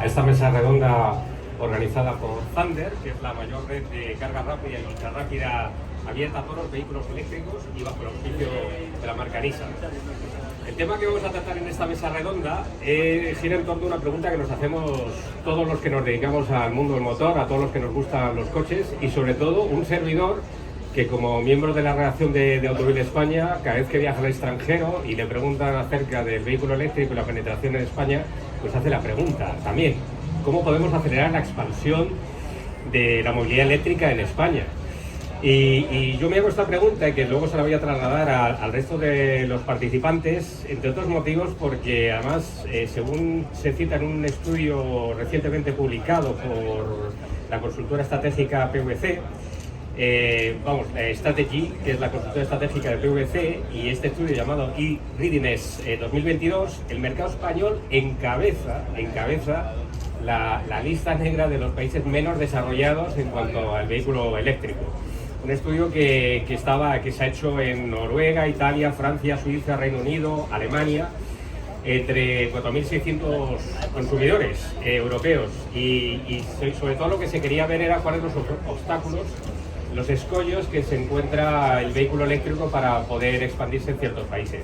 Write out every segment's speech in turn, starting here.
A esta mesa redonda organizada por Thunder, que es la mayor red de carga rápida y ultra rápida abierta a todos los vehículos eléctricos y bajo el auspicio de la marca Nissan. El tema que vamos a tratar en esta mesa redonda gira en torno a una pregunta que nos hacemos todos los que nos dedicamos al mundo del motor, a todos los que nos gustan los coches y sobre todo un servidor que como miembro de la redacción de Automóvil España, cada vez que viaja al extranjero y le preguntan acerca del vehículo eléctrico y la penetración en España, pues hace la pregunta también, ¿cómo podemos acelerar la expansión de la movilidad eléctrica en España? Y yo me hago esta pregunta y que luego se la voy a trasladar al resto de los participantes, entre otros motivos porque además, según se cita en un estudio recientemente publicado por la consultora estratégica PwC, Strategy, que es la consultora estratégica de PwC, y este estudio llamado e-Readiness 2022, el mercado español encabeza la lista negra de los países menos desarrollados en cuanto al vehículo eléctrico. Un estudio que se ha hecho en Noruega, Italia, Francia, Suiza, Reino Unido, Alemania, entre 4.600 consumidores europeos y sobre todo lo que se quería ver era cuáles son los obstáculos, los escollos que se encuentra el vehículo eléctrico para poder expandirse en ciertos países.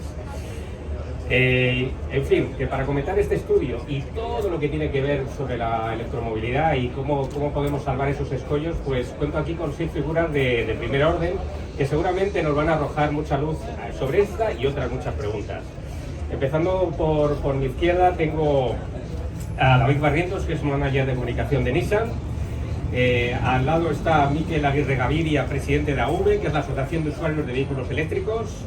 En fin, que para comentar este estudio y todo lo que tiene que ver sobre la electromovilidad y cómo podemos salvar esos escollos, pues cuento aquí con 6 figuras de primer orden que seguramente nos van a arrojar mucha luz sobre esta y otras muchas preguntas. Empezando por mi izquierda tengo a David Barrientos, que es manager de comunicación de Nissan. Al lado está Miquel Aguirre Gaviria, presidente de AV, que es la Asociación de Usuarios de Vehículos Eléctricos.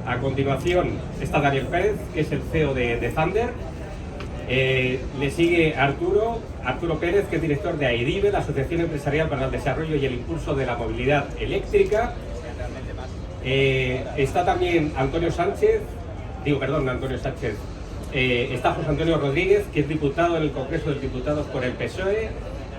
A continuación está Daniel Pérez, que es el CEO de Thunder. Le sigue Arturo Pérez, que es director de AIDIVE, la Asociación Empresarial para el Desarrollo y el Impulso de la Movilidad Eléctrica. Está también Antonio Sánchez. Está José Antonio Rodríguez, que es diputado en el Congreso de los Diputados por el PSOE,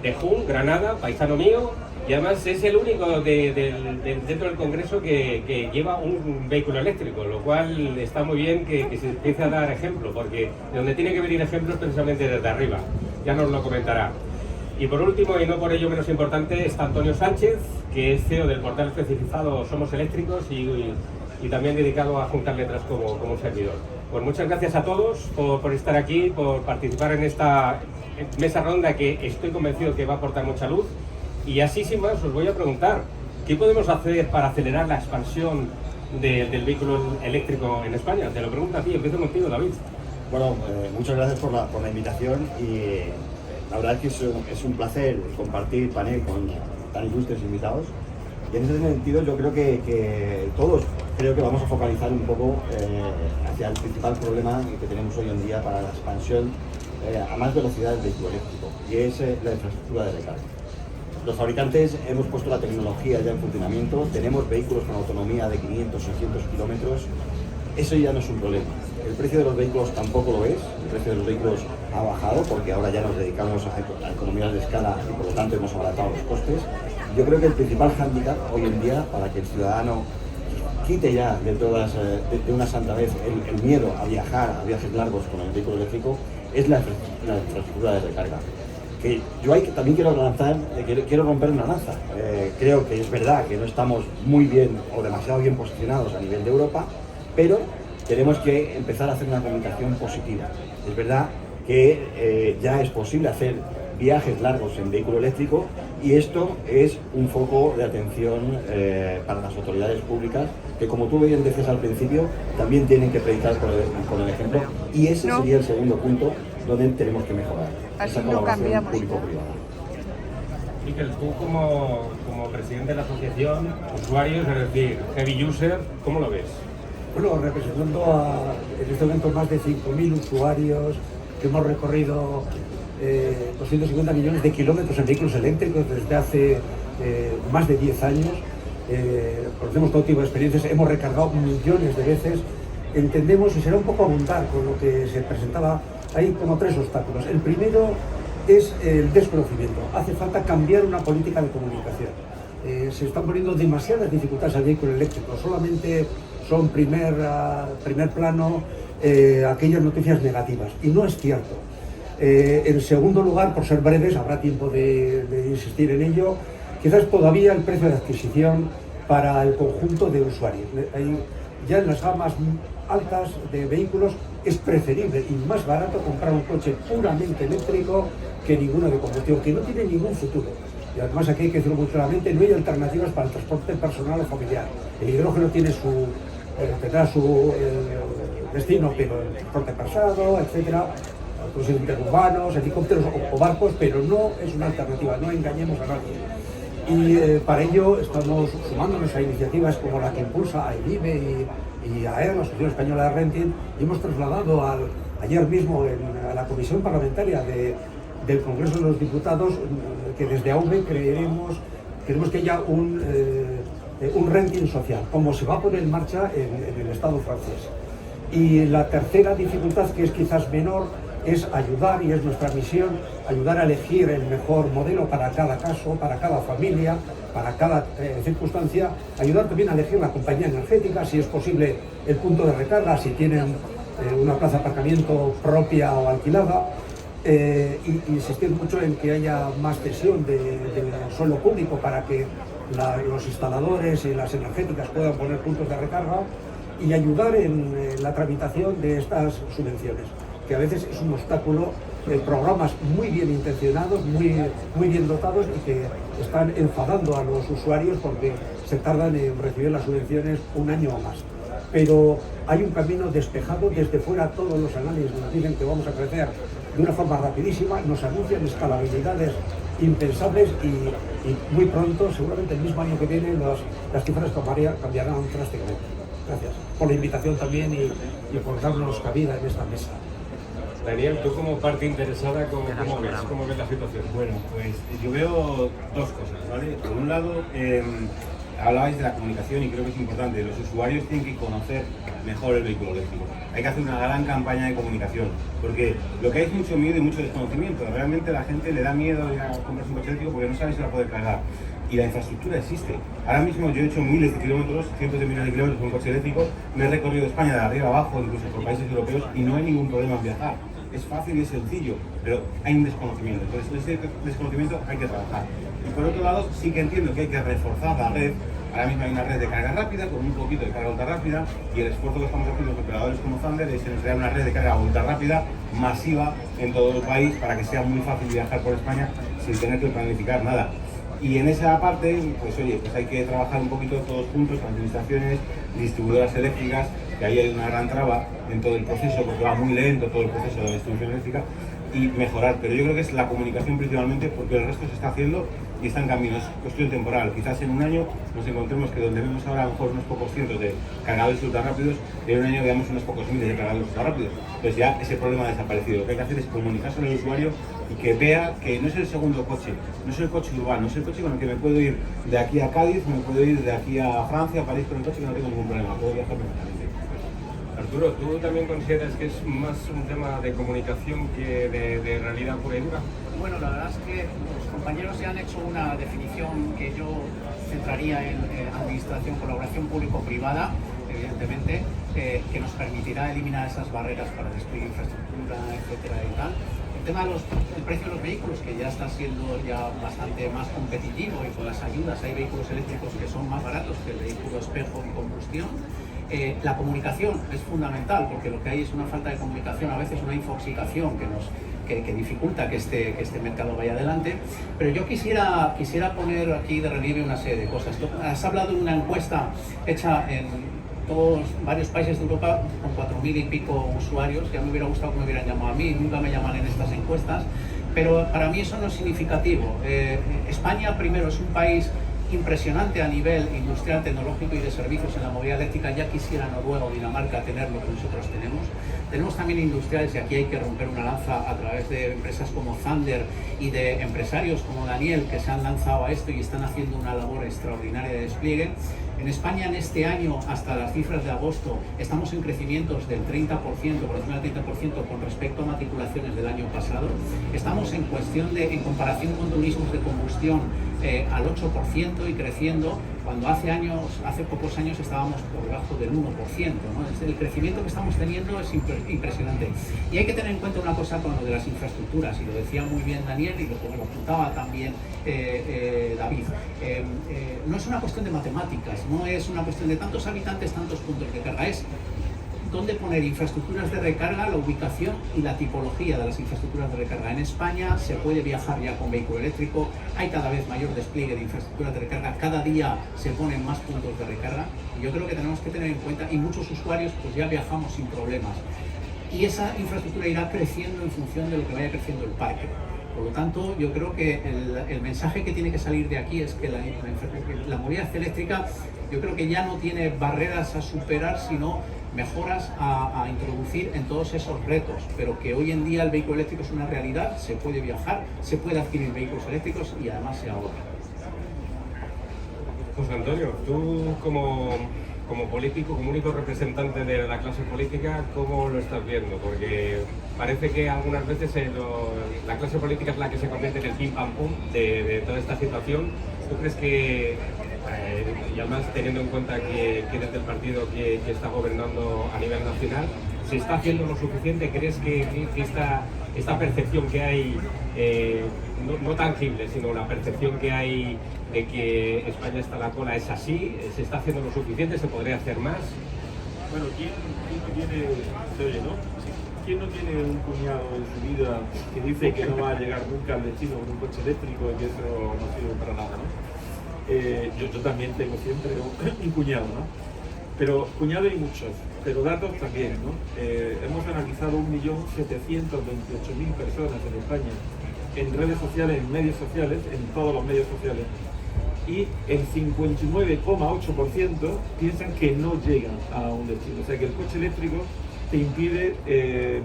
de Jun, Granada, paisano mío, y además es el único dentro del Congreso que lleva un vehículo eléctrico, lo cual está muy bien que se empiece a dar ejemplo, porque de donde tiene que venir ejemplo es precisamente desde arriba, ya nos lo comentará. Y por último, y no por ello menos importante, está Antonio Sánchez, que es CEO del portal especializado Somos Eléctricos y también dedicado a juntar letras como un servidor. Pues muchas gracias a todos por estar aquí, por participar en esta mesa ronda que estoy convencido que va a aportar mucha luz. Y así sin más os voy a preguntar, ¿qué podemos hacer para acelerar la expansión del vehículo eléctrico en España? Te lo pregunto a ti, empiezo contigo, David. Bueno, muchas gracias por la invitación y la verdad es que es un placer compartir panel con tan ilustres invitados. Y en ese sentido yo creo que todos vamos a focalizar un poco hacia el principal problema que tenemos hoy en día para la expansión a más velocidad del vehículo eléctrico, y es la infraestructura de recarga. Los fabricantes hemos puesto la tecnología ya en funcionamiento, tenemos vehículos con autonomía de 500, 600 kilómetros, eso ya no es un problema. El precio de los vehículos tampoco lo es, el precio de los vehículos ha bajado porque ahora ya nos dedicamos a economías de escala y por lo tanto hemos abaratado los costes. Yo creo que el principal hándicap hoy en día para que el ciudadano quite ya de una santa vez el miedo a viajes largos con el vehículo eléctrico es la infraestructura de recarga. Que yo también quiero romper una lanza. Creo que es verdad que no estamos muy bien o demasiado bien posicionados a nivel de Europa, pero tenemos que empezar a hacer una comunicación positiva. Es verdad que ya es posible hacer viajes largos en vehículo eléctrico y esto es un foco de atención para las autoridades públicas que, como tú bien decías al principio, también tienen que predicar con el ejemplo, y ese sería el segundo punto donde tenemos que mejorar, esa colaboración público-privada. Miquel, tú como presidente de la asociación usuarios, es decir, heavy user, ¿cómo lo ves? Bueno, representando en este momento más de 5.000 usuarios que hemos recorrido 250 millones de kilómetros en vehículos eléctricos desde hace más de 10 años. Conocemos todo tipo de experiencias, hemos recargado millones de veces. Entendemos, y será un poco abundar con lo que se presentaba, hay como 3 obstáculos. El primero es el desconocimiento. Hace falta cambiar una política de comunicación. Se están poniendo demasiadas dificultades al vehículo eléctrico, solamente son primer plano aquellas noticias negativas, y no es cierto. En segundo lugar, por ser breves, habrá tiempo de insistir en ello, quizás todavía el precio de adquisición para el conjunto de usuarios. Ya en las gamas altas de vehículos es preferible y más barato comprar un coche puramente eléctrico que ninguno de combustión, que no tiene ningún futuro. Y además aquí hay que decirlo muy claramente, no hay alternativas para el transporte personal o familiar. El hidrógeno tendrá su destino, pero el transporte pesado, etcétera, los interurbanos, helicópteros o barcos, pero no es una alternativa, no engañemos a nadie. Y para ello estamos sumándonos a iniciativas como la que impulsa a IBIBE y a AER, la Asociación Española de Renting, y hemos trasladado ayer mismo a la Comisión Parlamentaria del Congreso de los Diputados que desde AV queremos que haya un renting social, como se va a poner en marcha en el Estado francés. Y la tercera dificultad, que es quizás menor, es ayudar, y es nuestra misión, ayudar a elegir el mejor modelo para cada caso, para cada familia, para cada circunstancia, ayudar también a elegir la compañía energética, si es posible el punto de recarga, si tienen una plaza de aparcamiento propia o alquilada, y insistir mucho en que haya más cesión de suelo público para que los instaladores y las energéticas puedan poner puntos de recarga, y ayudar en la tramitación de estas subvenciones, que a veces es un obstáculo, programas muy bien intencionados, muy bien dotados, y que están enfadando a los usuarios porque se tardan en recibir las subvenciones un año o más. Pero hay un camino despejado, desde fuera todos los análisis nos dicen que vamos a crecer de una forma rapidísima, nos anuncian escalabilidades impensables, y muy pronto, seguramente el mismo año que viene, las cifras cambiarán drásticamente. Gracias por la invitación también y por darnos cabida en esta mesa. Daniel, tú como parte interesada, ¿cómo ves la situación? Bueno, pues yo veo dos cosas, ¿vale? Por un lado, hablabais de la comunicación y creo que es importante. Los usuarios tienen que conocer mejor el vehículo eléctrico. Hay que hacer una gran campaña de comunicación, porque lo que hay es mucho miedo y mucho desconocimiento. Realmente la gente le da miedo ir a comprarse un coche eléctrico porque no sabe si va a poder cargar. Y la infraestructura existe. Ahora mismo yo he hecho miles de kilómetros, cientos de millones de kilómetros con un coche eléctrico, me he recorrido España de arriba abajo, incluso por países europeos, y no hay ningún problema en viajar. Es fácil y es sencillo, pero hay un desconocimiento. Entonces, ese desconocimiento hay que trabajar. Y por otro lado, sí que entiendo que hay que reforzar la red. Ahora mismo hay una red de carga rápida con un poquito de carga ultra rápida, y el esfuerzo que estamos haciendo los operadores como Thunder es en crear una red de carga ultra rápida masiva en todo el país para que sea muy fácil viajar por España sin tener que planificar nada. Y en esa parte, pues oye, pues hay que trabajar un poquito todos juntos, administraciones, distribuidoras eléctricas, que ahí hay una gran traba en todo el proceso, porque va muy lento todo el proceso de la distribución eléctrica, y mejorar. Pero yo creo que es la comunicación principalmente, porque el resto se está haciendo y está en camino, es cuestión temporal. Quizás en un año nos encontremos que donde vemos ahora a lo mejor unos pocos cientos de cargadores ultra rápidos, en un año veamos unos pocos miles de cargadores ultra rápidos. Entonces ya ese problema ha desaparecido. Lo que hay que hacer es comunicarse al usuario y que vea que no es el segundo coche, no es el coche urbano, es el coche con el que me puedo ir de aquí a Cádiz, me puedo ir de aquí a Francia, a París con el coche, que no tengo ningún problema, puedo viajar perfectamente. Arturo, ¿tú también consideras que es más un tema de comunicación que de realidad pura y dura? Bueno, la verdad es que los compañeros ya han hecho una definición que yo centraría en administración, colaboración público-privada, evidentemente, que nos permitirá eliminar esas barreras para despliegue de infraestructura, etcétera y tal. El tema del precio de los vehículos, que ya está siendo ya bastante más competitivo, y con las ayudas hay vehículos eléctricos que son más baratos que el vehículo espejo en combustión. La comunicación es fundamental, porque lo que hay es una falta de comunicación, a veces una infoxicación que dificulta que este mercado vaya adelante. Pero yo quisiera poner aquí de relieve una serie de cosas. Has hablado de una encuesta hecha en varios países de Europa con 4.000 y pico usuarios. Ya me hubiera gustado que me hubieran llamado a mí, nunca me llaman en estas encuestas, pero para mí eso no es significativo. España, primero, es un país impresionante a nivel industrial, tecnológico y de servicios en la movilidad eléctrica. Ya quisiera Noruega o Dinamarca tener lo que nosotros tenemos. Tenemos también industriales, y aquí hay que romper una lanza a través de empresas como Thunder y de empresarios como Daniel, que se han lanzado a esto y están haciendo una labor extraordinaria de despliegue. En España, en este año, hasta las cifras de agosto, estamos en crecimientos del 30%, por encima del 30% con respecto a matriculaciones del año pasado. Estamos en comparación con turismos de combustión, al 8% y creciendo, cuando hace pocos años estábamos por debajo del 1%, ¿no? El crecimiento que estamos teniendo es impresionante. Y hay que tener en cuenta una cosa con lo de las infraestructuras, y lo decía muy bien Daniel y lo apuntaba también David. No es una cuestión de matemáticas, no es una cuestión de tantos habitantes, tantos puntos de carga, es dónde poner infraestructuras de recarga, la ubicación y la tipología de las infraestructuras de recarga. En España se puede viajar ya con vehículo eléctrico, hay cada vez mayor despliegue de infraestructuras de recarga, cada día se ponen más puntos de recarga, y yo creo que tenemos que tener en cuenta, y muchos usuarios pues ya viajamos sin problemas, y esa infraestructura irá creciendo en función de lo que vaya creciendo el parque. Por lo tanto, yo creo que el mensaje que tiene que salir de aquí es que la movilidad eléctrica, yo creo que ya no tiene barreras a superar, sino mejoras a introducir en todos esos retos, pero que hoy en día el vehículo eléctrico es una realidad, se puede viajar, se puede adquirir vehículos eléctricos y además se ahorra. José Antonio, tú como político, como único representante de la clase política, ¿cómo lo estás viendo? Porque parece que algunas veces la clase política es la que se convierte en el pim pam pum de toda esta situación. ¿Tú crees que, y además teniendo en cuenta que eres del partido que está gobernando a nivel nacional, se está haciendo lo suficiente? ¿Crees que esta percepción que hay, no tangible, sino la percepción que hay de que España está a la cola es así? ¿Se está haciendo lo suficiente? ¿Se podría hacer más? Bueno, ¿quién no tiene, se oye, ¿no? ¿Quién no tiene un cuñado en su vida que dice que no va a llegar nunca al destino con un coche eléctrico y que eso no sirve para nada, ¿no? Yo también tengo siempre un cuñado, ¿no? Pero cuñados hay muchos, pero datos también, ¿no? Hemos analizado 1.728.000 personas en España en redes sociales, en medios sociales, en todos los medios sociales, y el 59,8% piensan que no llegan a un destino. O sea que el coche eléctrico te impide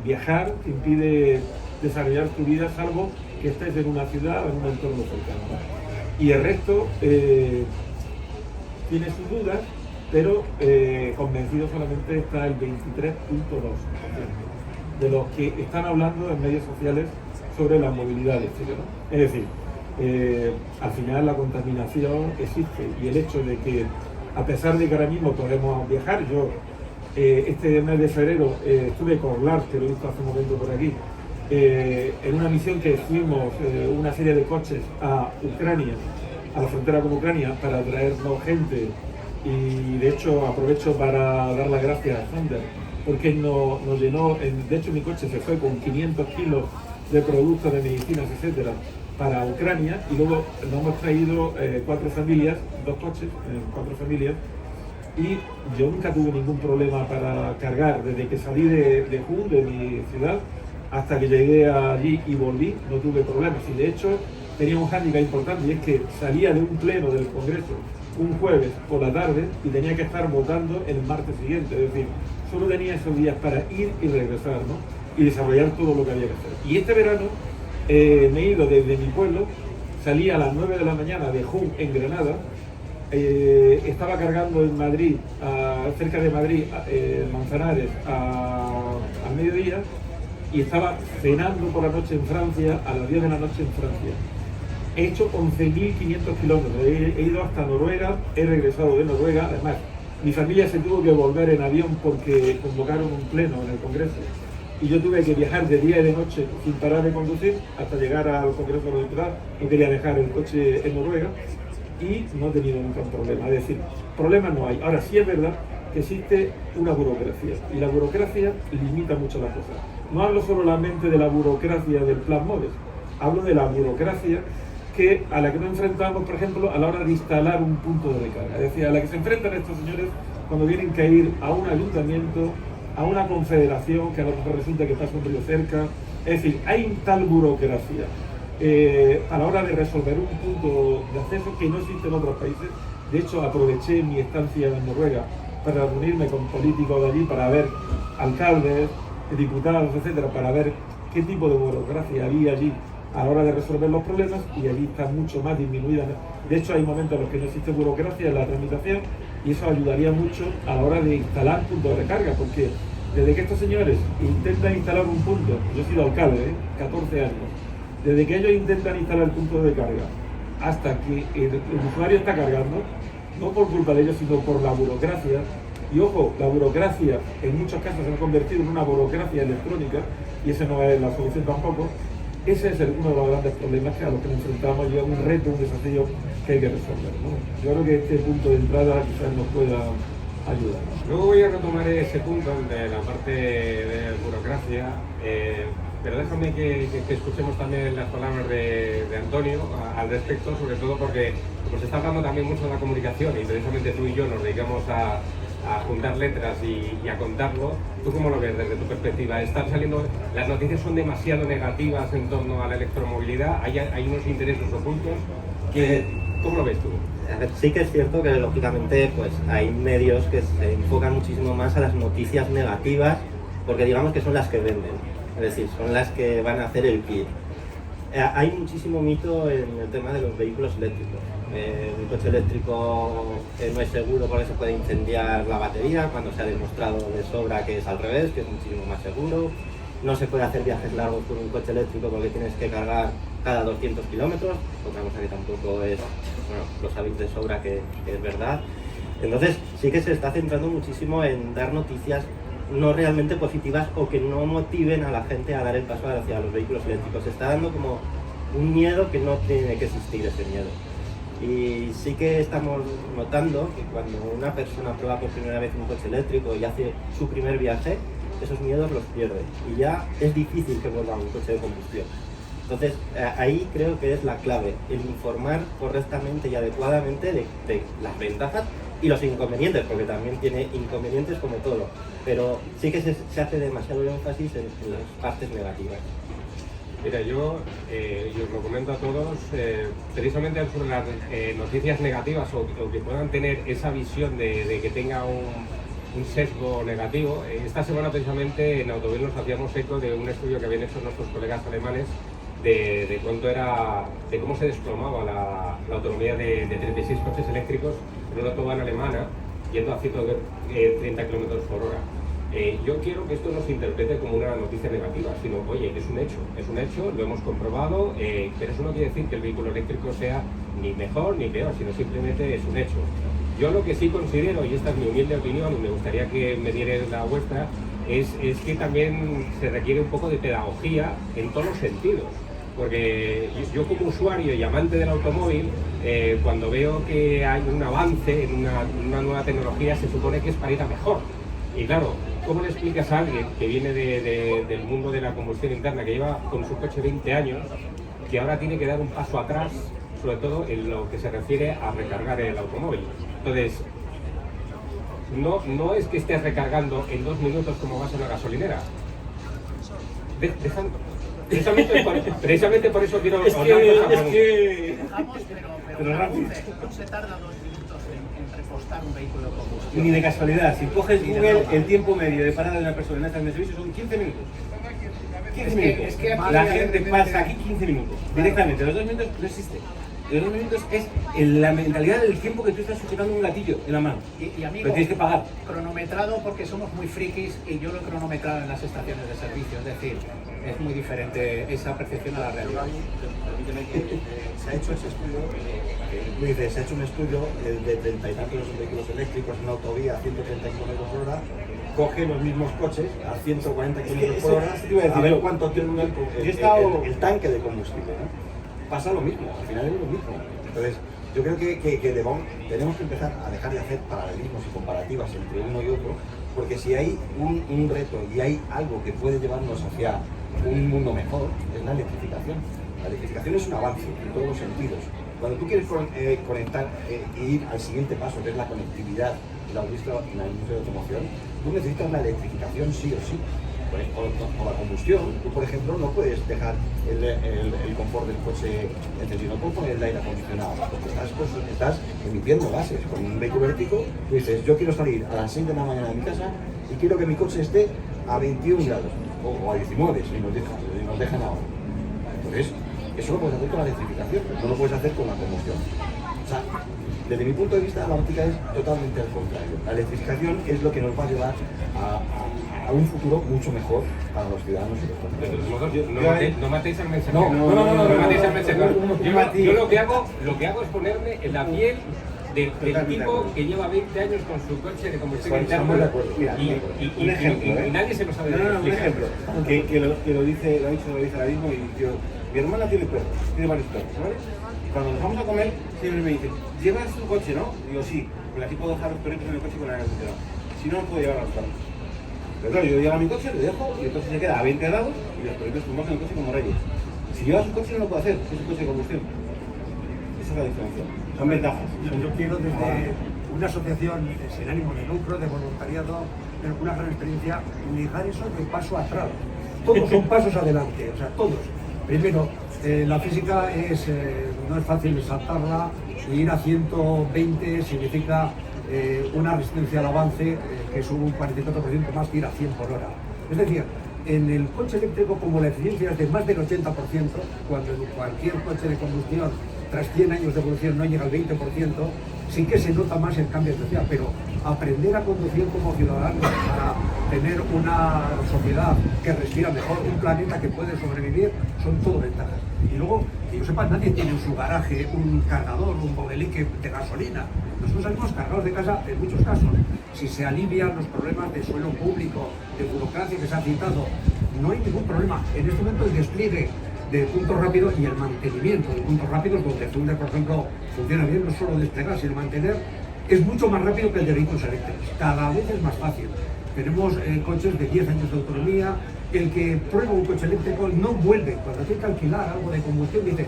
viajar, te impide desarrollar tu vida, salvo que estés en una ciudad o en un entorno cercano, ¿no? Y el resto tiene sus dudas, pero convencido solamente está el 23,2% de los que están hablando en medios sociales sobre la movilidad eléctrica, ¿no? Es decir, al final la contaminación existe, y el hecho de que, a pesar de que ahora mismo podemos viajar, yo este mes de febrero estuve con Lars, que lo he visto hace un momento por aquí, en una misión que fuimos una serie de coches a Ucrania, a la frontera con Ucrania, para traernos gente, y de hecho aprovecho para dar las gracias a Sander, porque nos llenó, de hecho mi coche se fue con 500 kilos de productos de medicinas, etcétera, para Ucrania, y luego nos hemos traído 4 familias, 2 coches, 4 familias, y yo nunca tuve ningún problema para cargar, desde que salí de Jun, de mi ciudad, hasta que llegué allí y volví, no tuve problemas. Y de hecho tenía un hándicap importante, y es que salía de un pleno del Congreso un jueves por la tarde y tenía que estar votando el martes siguiente, es decir, solo tenía esos días para ir y regresar, ¿no? Y desarrollar todo lo que había que hacer. Y este verano me he ido desde mi pueblo, salí a las 9 de la mañana de Jun, en Granada, estaba cargando en Madrid, cerca de Madrid, Manzanares, al mediodía, y estaba cenando por la noche en Francia, a las 10 de la noche en Francia. He hecho 11.500 kilómetros, he ido hasta Noruega, he regresado de Noruega, además mi familia se tuvo que volver en avión porque convocaron un pleno en el Congreso, y yo tuve que viajar de día y de noche sin parar de conducir hasta llegar al Congreso de los Diputados. No quería dejar el coche en Noruega y no he tenido nunca un problema. Es decir, problemas no hay. Ahora sí es verdad que existe una burocracia, y la burocracia limita mucho las cosas. No hablo solamente de la burocracia del Plan MOVES, hablo de la burocracia a la que nos enfrentamos, por ejemplo, a la hora de instalar un punto de recarga. Es decir, a la que se enfrentan estos señores cuando tienen que ir a un ayuntamiento, a una confederación que a lo mejor resulta que está un río cerca. Es decir, hay tal burocracia a la hora de resolver un punto de acceso que no existe en otros países. De hecho, aproveché mi estancia en Noruega para reunirme con políticos de allí, para ver alcaldes, diputados, etcétera, para ver qué tipo de burocracia había allí a la hora de resolver los problemas, y allí está mucho más disminuida. De hecho, hay momentos en los que no existe burocracia en la tramitación, y eso ayudaría mucho a la hora de instalar puntos de recarga, porque desde que estos señores intentan instalar un punto, yo he sido alcalde, 14 años, desde que ellos intentan instalar el punto de carga hasta que el usuario está cargando, no por culpa de ellos, sino por la burocracia. Y ojo, la burocracia en muchos casos se ha convertido en una burocracia electrónica, y esa no es la solución tampoco. Ese es uno de los grandes problemas a los que nos enfrentamos, y es un reto, un desafío que hay que resolver, ¿no? Yo creo que este punto de entrada quizás nos pueda ayudar. Luego voy a retomar ese punto de la parte de burocracia, pero déjame que escuchemos también las palabras de Antonio al respecto, sobre todo porque nos está hablando también mucho de la comunicación, y precisamente tú y yo nos dedicamos a juntar letras y a contarlo. ¿Tú cómo lo ves desde tu perspectiva? ¿Están saliendo, las noticias son demasiado negativas en torno a la electromovilidad? ¿Hay unos intereses ocultos? ¿Cómo lo ves tú? A ver, sí que es cierto que lógicamente pues hay medios que se enfocan muchísimo más a las noticias negativas, porque digamos que son las que venden, es decir, son las que van a hacer el kit. Hay muchísimo mito en el tema de los vehículos eléctricos. Un coche eléctrico no es seguro porque se puede incendiar la batería, cuando se ha demostrado de sobra que es al revés, que es muchísimo más seguro. No se puede hacer viajes largos con un coche eléctrico porque tienes que cargar cada 200 kilómetros, otra cosa que tampoco es, bueno, lo sabéis de sobra que es verdad. Entonces sí que se está centrando muchísimo en dar noticias no realmente positivas o que no motiven a la gente a dar el paso hacia los vehículos eléctricos. Se está dando como un miedo que no tiene que existir, ese miedo. Y sí que estamos notando que cuando una persona prueba por primera vez un coche eléctrico y hace su primer viaje, esos miedos los pierde y ya es difícil que vuelva a un coche de combustión. Entonces ahí creo que es la clave, el informar correctamente y adecuadamente de las ventajas y los inconvenientes, porque también tiene inconvenientes como todo, pero sí que se hace demasiado énfasis en las partes negativas. Mira, yo os lo comento a todos, precisamente sobre las noticias negativas o que puedan tener esa visión de que tenga un sesgo negativo. Esta semana precisamente en Autovil nos hacíamos eco de un estudio que habían hecho nuestros colegas alemanes de cuánto era, de cómo se desplomaba la autonomía de 36 coches eléctricos en una autobahn alemana yendo a 130 km por hora. Yo quiero que esto no se interprete como una noticia negativa, sino, oye, es un hecho, lo hemos comprobado, pero eso no quiere decir que el vehículo eléctrico sea ni mejor ni peor, sino simplemente es un hecho. Yo lo que sí considero, y esta es mi humilde opinión, y me gustaría que me dierais la vuestra, es que también se requiere un poco de pedagogía en todos los sentidos. Porque yo como usuario y amante del automóvil, cuando veo que hay un avance en una nueva tecnología, se supone que es para ir a mejor. Y claro, ¿cómo le explicas a alguien que viene del mundo de la combustión interna, que lleva con su coche 20 años, que ahora tiene que dar un paso atrás, sobre todo en lo que se refiere a recargar el automóvil? Entonces, no es que estés recargando en 2 minutos como vas a una gasolinera. Precisamente por eso quiero Dejamos, pero no se tarda 2 minutos en repostar un vehículo de combustión. Ni de casualidad, si coges Google, el tiempo medio de parada de una persona en esta estación de servicio son 15 minutos. 15 minutos. Es que la gente pasa aquí 15 minutos, directamente. Los 2 minutos no existe. Los 2 minutos es la mentalidad del tiempo que tú estás sujetando un gatillo en la mano. Y amigo, pero tienes que pagar. Cronometrado porque somos muy frikis y yo lo he cronometrado en las estaciones de servicio. Es decir, es muy diferente esa percepción a la realidad. Permíteme que se ha hecho ese estudio, tú dices, se ha hecho un estudio de 30 y tantos vehículos eléctricos en una autovía a 130 km por hora, coge los mismos coches a 140 km por hora, a ver cuánto tiene el tanque de combustible, ¿no? Pasa lo mismo, al final es lo mismo. Entonces, yo creo que tenemos que empezar a dejar de hacer paralelismos y comparativas entre uno y otro, porque si hay un reto y hay algo que puede llevarnos hacia un mundo mejor, es la electrificación. La electrificación es un avance en todos los sentidos. Cuando tú quieres conectar e ir al siguiente paso, que es la conectividad en la industria de automoción, tú necesitas la electrificación sí o sí. O la combustión, tú por ejemplo no puedes dejar el confort del coche encendido, no puedes poner el aire acondicionado, porque estás emitiendo gases. Con un vehículo eléctrico, tú dices, yo quiero salir a las 6 de la mañana de mi casa y quiero que mi coche esté a 21 grados, o a 19 si nos dejan ahora. Entonces, eso lo puedes hacer con la electrificación, pero no lo puedes hacer con la combustión. O sea, desde mi punto de vista, la óptica es totalmente al contrario. La electrificación es lo que nos va a llevar a un futuro mucho mejor para los ciudadanos y los consumidores. No matéis al mensajero. No matéis al mensajero. Yo lo que hago es ponerme en la piel del Totalmente de tipo acuerdo. que lleva 20 años con su coche de combustión Estamos de interna acuerdo. Mira, un ejemplo, y nadie se lo sabe No, un explicar. ejemplo, que lo dice, lo ha dicho ahora mismo, y yo, mi hermana tiene perros, tiene varios perros, ¿vale? Cuando nos vamos a comer, siempre me dice, ¿llevas tu coche, no? Digo, sí, porque así puedo dejar los perritos en el coche con el aire acondicionado. Si no, no puedo llevar a los perros. Pero claro, yo llevo a mi coche, le dejo, y entonces se queda a 20 grados, y los perritos tumbamos en el coche como reyes. Si lleva su coche no lo puede hacer, es un coche de combustión. Esa es la diferencia. Son ventajas. Yo quiero desde una asociación sin ánimo de lucro, de voluntariado, pero con una gran experiencia, ligar eso de paso atrás. Todos son pasos adelante, o sea, todos. Primero, la física no es fácil saltarla, y ir a 120 significa una resistencia al avance que es un 44% más que ir a 100 por hora. Es decir, en el coche eléctrico, como la eficiencia es de más del 80%, cuando en cualquier coche de combustión tras 100 años de evolución no llega al 20%, sí que se nota más el cambio social, pero aprender a conducir como ciudadanos para tener una sociedad que respira mejor, un planeta que puede sobrevivir, son todo ventajas. Y luego, que yo sepa, nadie tiene en su garaje un cargador, un bodelique de gasolina. Nosotros salimos cargados de casa en muchos casos. Si se alivian los problemas de suelo público, de burocracia que se ha citado, no hay ningún problema. En este momento el despliegue de puntos rápidos y el mantenimiento de puntos rápidos, donde Zunder, por ejemplo, funciona bien, no solo desplegar, sino mantener, es mucho más rápido que el de vehículos eléctricos. Cada vez es más fácil. Tenemos coches de 10 años de autonomía. El que prueba un coche eléctrico no vuelve. Cuando tiene que alquilar algo de combustión, dice,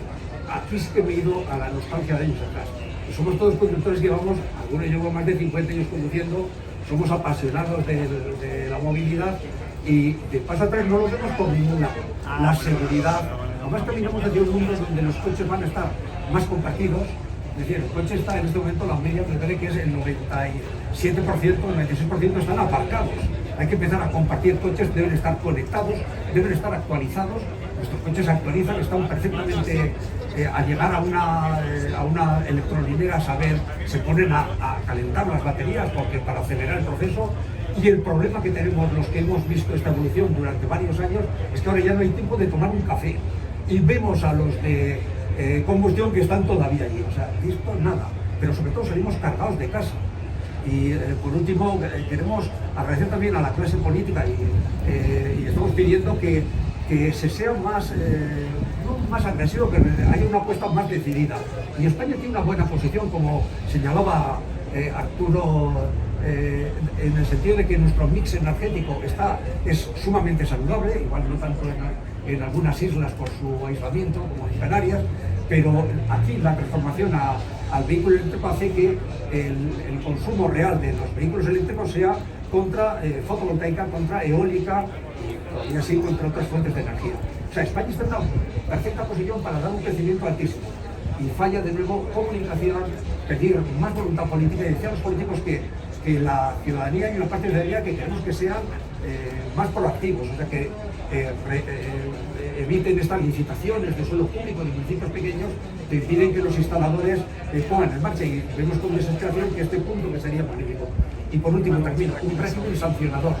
aquí sí que me he ido a la nostalgia de años atrás. Y somos todos conductores que llevamos, algunos llevamos más de 50 años conduciendo, somos apasionados de la movilidad, y de paso atrás no lo vemos por ningún lado. La seguridad, además caminamos hacia un mundo donde los coches van a estar más compartidos. Es decir, el coche está en este momento, la media me parece que es el 97%, el 96% están aparcados. Hay que empezar a compartir coches, deben estar conectados, deben estar actualizados. Nuestros coches se actualizan, están perfectamente a llegar a una electrolinera, se ponen a calentar las baterías porque para acelerar el proceso. Y el problema que tenemos los que hemos visto esta evolución durante varios años es que ahora ya no hay tiempo de tomar un café. Y vemos a los de combustión que están todavía allí. O sea, esto nada. Pero sobre todo salimos cargados de casa. Y por último, queremos agradecer también a la clase política y estamos pidiendo que se sea más, no más agresivo, que haya una apuesta más decidida. Y España tiene una buena posición, como señalaba Arturo, en el sentido de que nuestro mix energético es sumamente saludable, igual no tanto en algunas islas por su aislamiento, como en Canarias, pero aquí la transformación al vehículo eléctrico hace que el consumo real de los vehículos eléctricos sea contra fotovoltaica, contra eólica y así contra otras fuentes de energía. O sea, España está en una perfecta posición para dar un crecimiento altísimo. Y falla de nuevo comunicación, pedir más voluntad política y decir a los políticos que la ciudadanía y la parte de la ciudadanía que queremos que sean más proactivos, o sea, que eviten estas licitaciones de suelo público de municipios pequeños que impiden que los instaladores pongan en marcha, y vemos con desesperación que este punto que sería magnífico. Y por último termino, un régimen sancionador.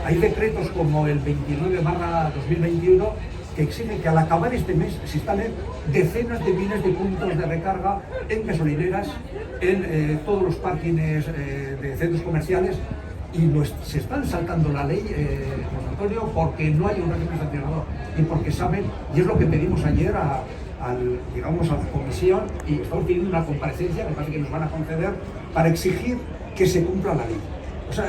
Hay decretos como el 29/2021 que exigen que al acabar este mes se instalen decenas de miles de puntos de recarga en gasolineras, en todos los parkings de centros comerciales, y se están saltando la ley, José Antonio, porque no hay un régimen sancionador y porque saben, y es lo que pedimos ayer a la comisión, y estamos pidiendo una comparecencia que parece que nos van a conceder para exigir que se cumpla la ley. O sea,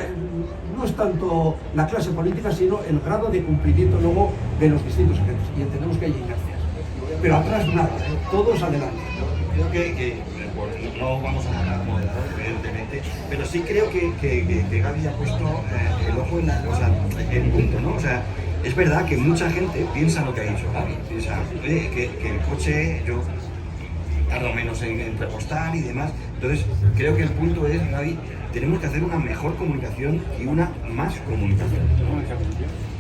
no es tanto la clase política, sino el grado de cumplimiento luego de los distintos agentes. Y entendemos que hay inercias. Pero atrás nada, todos adelante. Creo que no vamos a ganar moderador, evidentemente, pero sí creo que Gaby ha puesto el ojo en el punto, ¿no? O sea, es verdad que mucha gente piensa lo que ha dicho Gaby, piensa que el coche yo tardo menos en repostar y demás. Entonces, creo que el punto es, Gaby, tenemos que hacer una mejor comunicación y una más comunicación.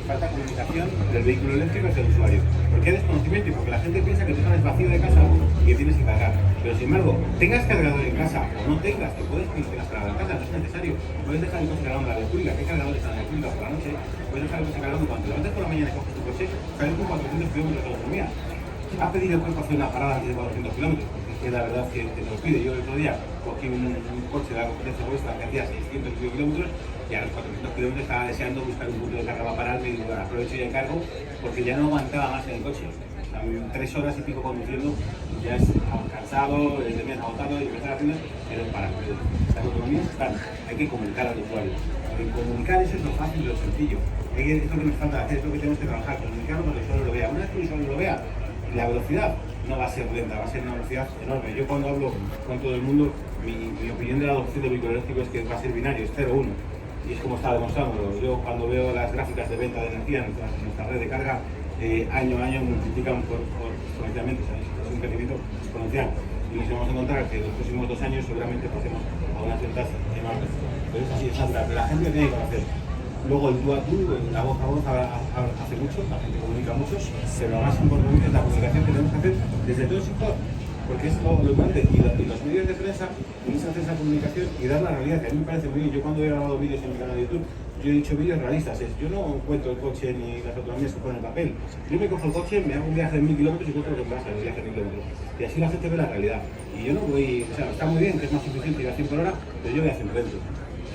Falta comunicación del vehículo eléctrico hacia el usuario. Porque hay desconocimiento y porque la gente piensa que tú sales vacío de casa y que tienes que cargar. Pero sin embargo, tengas cargador en casa o no tengas, que puedes que tengas cargador en casa, no es necesario. Puedes dejar el coche cargado en la vía pública, que hay cargadores en la vía pública por la noche, puedes dejar el coche cargado y cuando te levantes por la mañana y coges tu coche, sales con 400 kilómetros de autonomía. Ha pedido el cuerpo hacer una parada antes de 400 kilómetros, porque esto que la verdad que te lo pide. Yo el otro día cogí un coche de la competencia vuestra que hacía 600 kilómetros y a los 400 kilómetros estaba deseando buscar un punto de carga para pararme y bueno, aprovecho y de cargo porque ya no aguantaba más en el coche. O sea, 3 horas y pico conduciendo, ya es cansado, terminas agotado y empezar haciendo pero para. Las autonomías están, hay que comunicar al usuario. Porque comunicar eso es lo fácil y lo sencillo. Es lo que nos falta hacer, es lo que tenemos que trabajar, comunicarlo para que el usuario lo vea. Una vez que el usuario lo vea, la velocidad no va a ser lenta, va a ser una velocidad enorme. Yo cuando hablo con todo el mundo, mi opinión de la adopción del vehículo eléctrico es que va a ser binario, es 0-1. Y es como está demostrando. Yo cuando veo las gráficas de venta de energía en nuestra red de carga, año a año multiplican exponencialmente, es un crecimiento exponencial. Y nos vamos a encontrar que en los próximos 2 años seguramente pasemos a unas ventas enormes. Pero es así, es natural, pero la gente tiene que conocer. Luego el tú a tú, la voz a voz hace mucho, la gente comunica mucho, pero lo más importante es la comunicación que tenemos que hacer desde todo el sector, porque es lo importante, y los medios de prensa comienzan a hacer esa comunicación y dar la realidad, que a mí me parece muy bien. Yo cuando he grabado vídeos en mi canal de YouTube, yo he dicho vídeos realistas, yo no cuento el coche ni las autonomías que ponen en el papel. Yo me cojo el coche, me hago un viaje de 1000 kilómetros y cuento lo que pasa en el viaje de 1000 kilómetros. Y así la gente ve la realidad. Y yo no voy, o sea, está muy bien que es más eficiente ir a 100 por hora, pero yo voy a 120.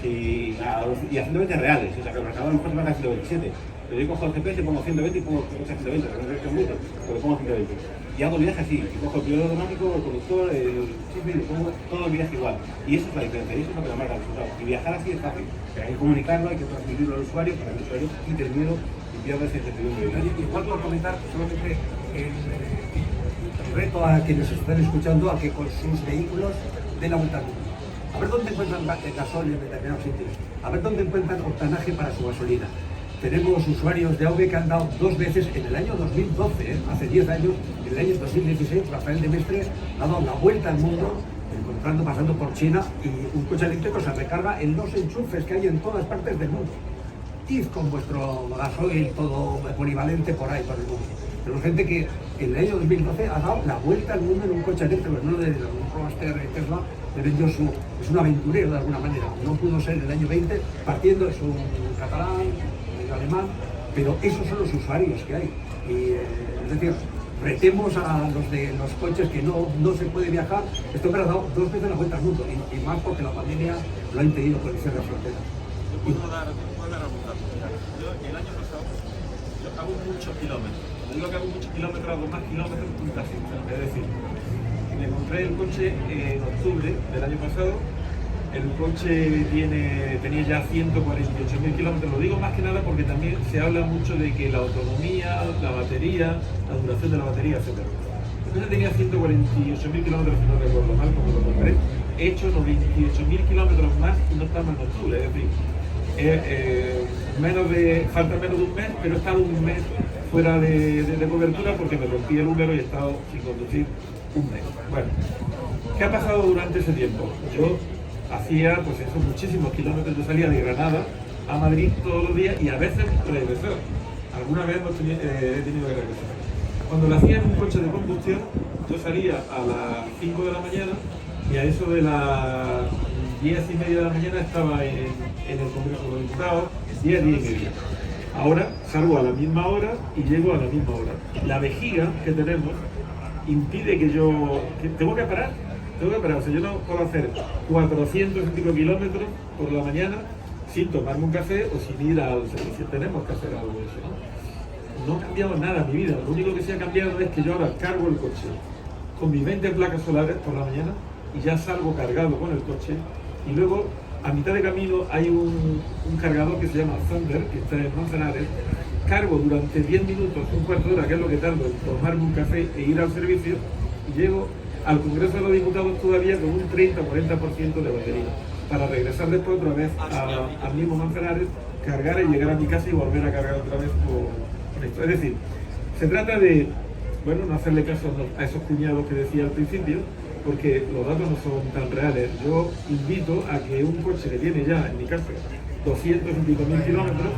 Y a 120 reales, o sea que el marcador a lo mejor se marca a 127. Pero yo cojo el GPS y pongo 120 y pongo el coche a 120, porque no es que es mucho, pero pongo 120. Y hago el viaje así, y cojo el piloto automático, el conductor, el chip y pongo todo el viaje igual. Y eso es la diferencia, y eso es lo que la marca el resultado. Y viajar así es fácil, pero hay que comunicarlo, hay que transmitirlo al usuario para que el usuario quite el miedo y pierda esa incertidumbre. Igual por comentar solamente el reto a quienes están escuchando a que con sus vehículos den la vuelta al mundo. A ver dónde encuentran gasóleo en determinados sitios, a ver dónde encuentran octanaje para su gasolina. Tenemos usuarios de AV que han dado 2 veces en el año 2012, hace 10 años, en el año 2016, Rafael de Mestre ha dado la vuelta al mundo, pasando por China, y un coche eléctrico se recarga en los enchufes que hay en todas partes del mundo. Id con vuestro gasoil todo polivalente por ahí, por el mundo. Tenemos gente que en el año 2012 ha dado la vuelta al mundo en un coche eléctrico, no de un Roadster Tesla, es un aventurero de alguna manera. No pudo ser en el año 20, partiendo, es un catalán, medio alemán, pero esos son los usuarios que hay. Y, es decir, retemos a los de los coches que no se puede viajar. Este hombre ha dado 2 veces la vuelta al mundo, y más porque la pandemia lo ha impedido por el cierre de fronteras. Yo puedo dar algún dato. Yo el año pasado hago muchos kilómetros. Digo que hago muchos kilómetros, hago más kilómetros que un taxista. Es decir, me compré el coche en octubre del año pasado. El coche tenía ya 148.000 kilómetros. Lo digo más que nada porque también se habla mucho de que la autonomía, la batería, la duración de la batería, etc. El coche tenía 148.000 kilómetros, si no recuerdo mal, cuando lo compré. He hecho 98.000 kilómetros más y no está más en octubre. Es decir, falta menos de un mes, pero he estado un mes fuera de cobertura porque me rompí el húmero y he estado sin conducir un mes. Bueno, ¿qué ha pasado durante ese tiempo? Yo hacía muchísimos kilómetros. Yo salía de Granada a Madrid todos los días y a veces regresaba. Alguna vez he tenido que regresar. Cuando lo hacía en un coche de combustión, yo salía a las 5 de la mañana y a eso de las 10:30 de la mañana estaba en el Congreso de los Diputados, 10 y media. Ahora salgo a la misma hora y llego a la misma hora. La vejiga que tenemos impide que tengo que parar. O sea, yo no puedo hacer 400 y pico kilómetros por la mañana sin tomarme un café o sin ir al servicio. Tenemos que hacer algo de eso, ¿no? No ha cambiado nada en mi vida. Lo único que se ha cambiado es que yo ahora cargo el coche con mis 20 placas solares por la mañana y ya salgo cargado con el coche. Y luego, a mitad de camino, hay un cargador que se llama Thunder, que está en Manzanares. Cargo durante 10 minutos, un cuarto de hora, que es lo que tardo en tomarme un café e ir al servicio, y llego al Congreso de los Diputados todavía con un 30-40% de batería, para regresar después otra vez al mismo Manzanares, cargar y llegar a mi casa y volver a cargar otra vez con esto. Es decir, se trata de, no hacerle caso a esos cuñados que decía al principio, porque los datos no son tan reales. Yo invito a que un coche que tiene ya, en mi caso, 200 y pico mil kilómetros,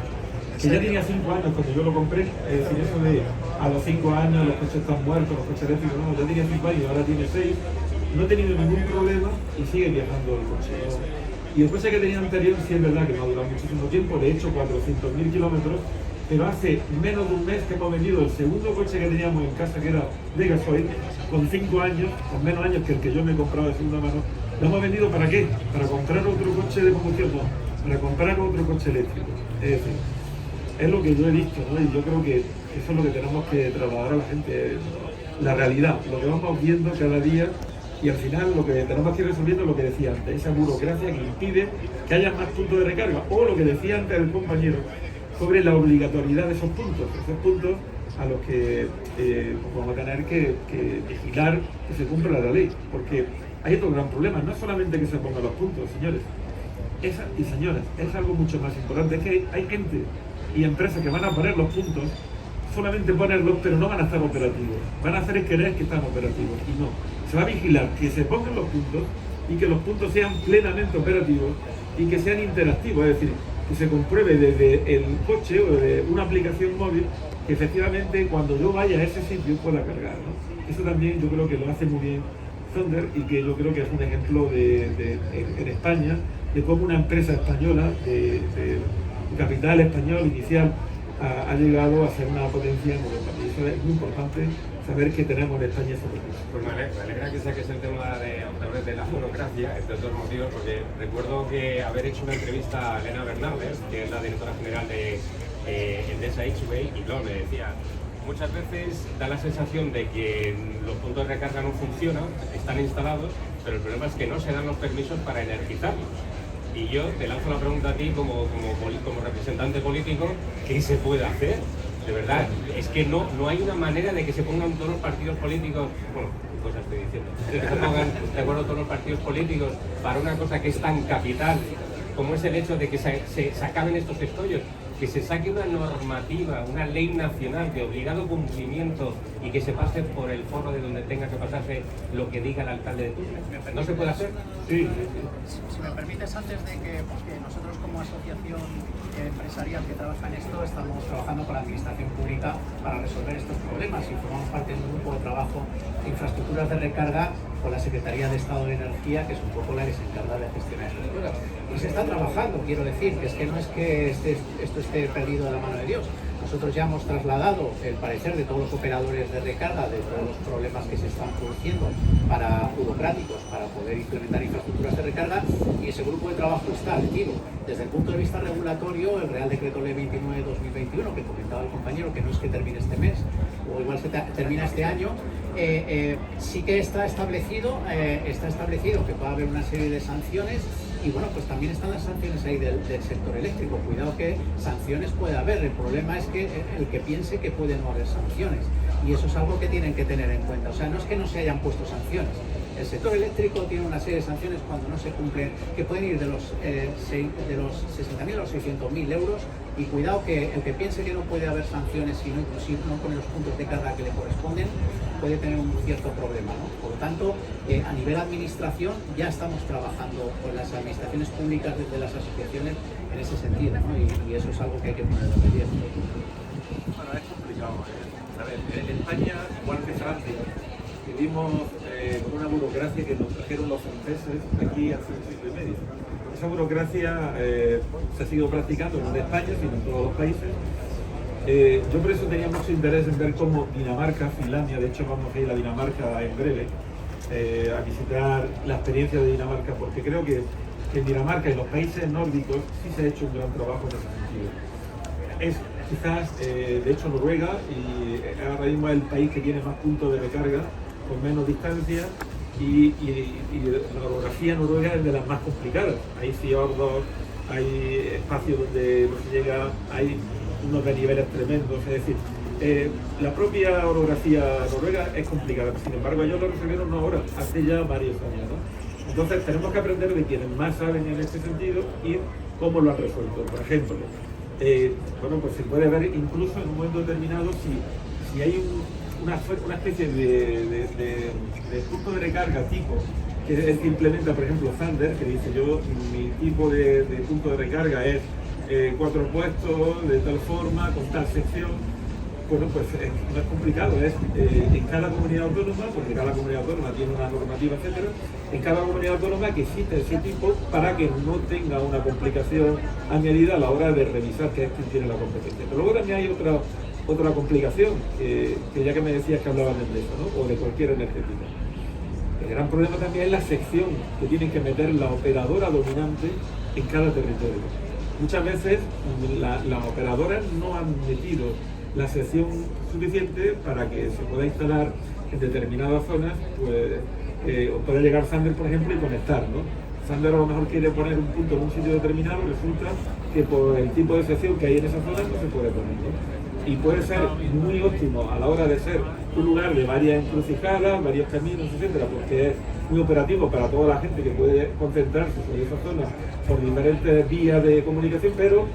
que ya tenía 5 años cuando yo lo compré, es decir, eso de a los 5 años los coches están muertos, los coches eléctricos, no, ya tenía 5 años y ahora tiene 6, no he tenido ningún problema y sigue viajando el coche, ¿no? Y el coche que tenía anterior sí es verdad que no ha durado muchísimo tiempo, de hecho 400.000 kilómetros, pero hace menos de un mes que hemos vendido el segundo coche que teníamos en casa, que era de gasoil, con 5 años, con menos años que el que yo me he comprado de segunda mano. ¿Lo hemos vendido para qué? ¿Para comprar otro coche de combustión? No, para comprar otro coche eléctrico. Es decir, es lo que yo he visto, ¿no? Y yo creo que eso es lo que tenemos que trasladar a la gente, la realidad, lo que vamos viendo cada día, y al final lo que tenemos que ir resolviendo es lo que decía antes, esa burocracia que impide que haya más puntos de recarga, o lo que decía antes el compañero sobre la obligatoriedad de esos puntos a los que vamos a tener que vigilar que se cumpla la ley, porque hay otro gran problema, no es solamente que se pongan los puntos, señores y señoras, es algo mucho más importante, es que hay gente y empresas que van a poner los puntos, solamente ponerlos, pero no van a estar operativos, van a hacer creer que están operativos, y no, se va a vigilar que se pongan los puntos y que los puntos sean plenamente operativos y que sean interactivos, es decir, que se compruebe desde el coche o de una aplicación móvil que efectivamente cuando yo vaya a ese sitio pueda cargar, ¿no? Eso también yo creo que lo hace muy bien Thunder, y que yo creo que es un ejemplo en España de cómo una empresa española de capital español inicial ha llegado a ser una potencia en Europa. Y eso es muy importante saber que tenemos en España esos recursos. Pues me alegra que saques el tema de la burocracia, entre otros motivos, porque recuerdo que haber hecho una entrevista a Elena Bernández, que es la directora general de Endesa X-Way, y claro, me decía, muchas veces da la sensación de que los puntos de recarga no funcionan, están instalados, pero el problema es que no se dan los permisos para energizarlos. Y yo te lanzo la pregunta a ti como representante político, ¿qué se puede hacer? De verdad, es que no hay una manera de que se pongan todos los partidos políticos, bueno, qué cosa estoy diciendo, que se pongan de acuerdo todos los partidos políticos para una cosa que es tan capital, como es el hecho de que se acaben estos escollos, que se saque una normativa, una ley nacional de obligado cumplimiento y que se pase por el foro de donde tenga que pasarse lo que diga el alcalde de turno. ¿No se puede hacer? Sí. Si me permites, antes de que, porque nosotros como asociación empresarial que trabaja en esto, estamos trabajando con la administración pública para resolver estos problemas y formamos parte de un grupo de trabajo de infraestructuras de recarga con la Secretaría de Estado de Energía, que es un poco la que se encarga de gestionar estas cosas. Y se está trabajando, quiero decir, que es que no es que esto esté perdido de la mano de Dios. Nosotros ya hemos trasladado el parecer de todos los operadores de recarga de todos los problemas que se están produciendo burocráticos para poder implementar infraestructuras de recarga, y ese grupo de trabajo está activo. Desde el punto de vista regulatorio, el Real Decreto Ley 29/2021, que comentaba el compañero, que no es que termine este mes, o igual se termina este año, sí que está establecido que puede haber una serie de sanciones. Y bueno, pues también están las sanciones ahí del sector eléctrico. Cuidado que sanciones puede haber. El problema es que el que piense que puede no haber sanciones. Y eso es algo que tienen que tener en cuenta. O sea, no es que no se hayan puesto sanciones. El sector eléctrico tiene una serie de sanciones cuando no se cumplen, que pueden ir de los 60.000 a los 600.000 euros. Y cuidado que el que piense que no puede haber sanciones si no pone los puntos de carga que le corresponden, puede tener un cierto problema, ¿no? Por lo tanto, a nivel administración ya estamos trabajando con las administraciones públicas desde las asociaciones en ese sentido, ¿no? Y eso es algo que hay que poner de relieve. Bueno, es complicado. A ver, en España, igual que Francia, vivimos con una burocracia que nos trajeron los franceses aquí hace un siglo y medio. Esa burocracia se ha seguido practicando no en España, sino en todos los países. Yo por eso tenía mucho interés en ver cómo Dinamarca, Finlandia, de hecho vamos a ir a Dinamarca en breve, a visitar la experiencia de Dinamarca, porque creo que en Dinamarca y los países nórdicos sí se ha hecho un gran trabajo en ese sentido. Es quizás, de hecho, Noruega, y ahora mismo es el país que tiene más puntos de recarga con menos distancia, y la orografía noruega es de las más complicadas. Hay fiordos, hay espacios donde no se llega, hay unos desniveles tremendos, es decir, la propia orografía noruega es complicada, sin embargo ellos lo resolvieron no ahora, hace ya varios años, ¿no? Entonces tenemos que aprender de quienes más saben en este sentido y cómo lo han resuelto. Por ejemplo, bueno, pues se puede ver incluso en un momento determinado si hay una especie de punto de recarga tipo, que es el que implementa, por ejemplo, Thunder, que dice yo, mi tipo de punto de recarga es 4 puestos, de tal forma, con tal sección. Bueno, pues no es complicado, es en cada comunidad autónoma, porque cada comunidad autónoma tiene una normativa, etcétera, en cada comunidad autónoma que existe ese tipo para que no tenga una complicación añadida a la hora de revisar que es quien tiene la competencia. Pero luego también hay otra complicación, que ya que me decías que hablaban de eso, ¿no? O de cualquier energética. El gran problema también es la sección que tienen que meter la operadora dominante en cada territorio. Muchas veces las operadoras no han metido la sección suficiente para que se pueda instalar en determinadas zonas, pues pueda llegar Sander, por ejemplo, y conectar, ¿no? Sander a lo mejor quiere poner un punto en un sitio determinado, resulta que por el tipo de sección que hay en esa zona no se puede poner, ¿no? Y puede ser muy óptimo a la hora de ser un lugar de varias encrucijadas, varios caminos, etcétera, porque es muy operativo para toda la gente que puede concentrarse sobre esa zona por diferentes vías de comunicación, pero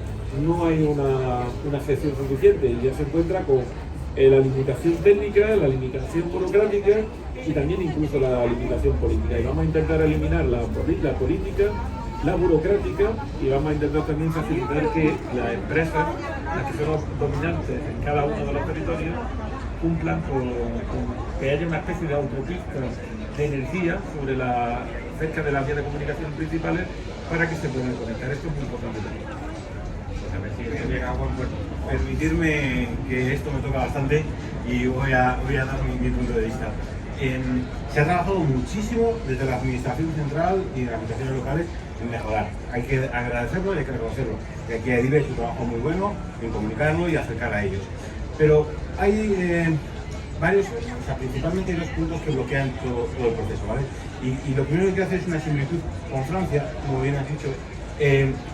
no hay una sección suficiente y ya se encuentra con la limitación técnica, la limitación burocrática y también incluso la limitación política. Y vamos a intentar eliminar la política, la burocrática, y vamos a intentar también facilitar que las empresas, las que son dominantes en cada uno de los territorios, cumplan con que haya una especie de autopista de energía cerca de las vías de comunicación principales para que se puedan conectar. Esto es muy importante también. A ver si llega a buen puerto. Permitirme que esto me toca bastante y voy a dar mi punto de vista. Se ha trabajado muchísimo desde la administración central y de las administraciones locales en mejorar. Hay que agradecerlo y hay que reconocerlo. Y aquí hay un trabajo muy bueno en comunicarlo y acercar a ellos. Pero hay varios, o sea, principalmente hay dos puntos que bloquean todo el proceso, ¿vale? Y lo primero que quiero hacer es una similitud con Francia, como bien has dicho.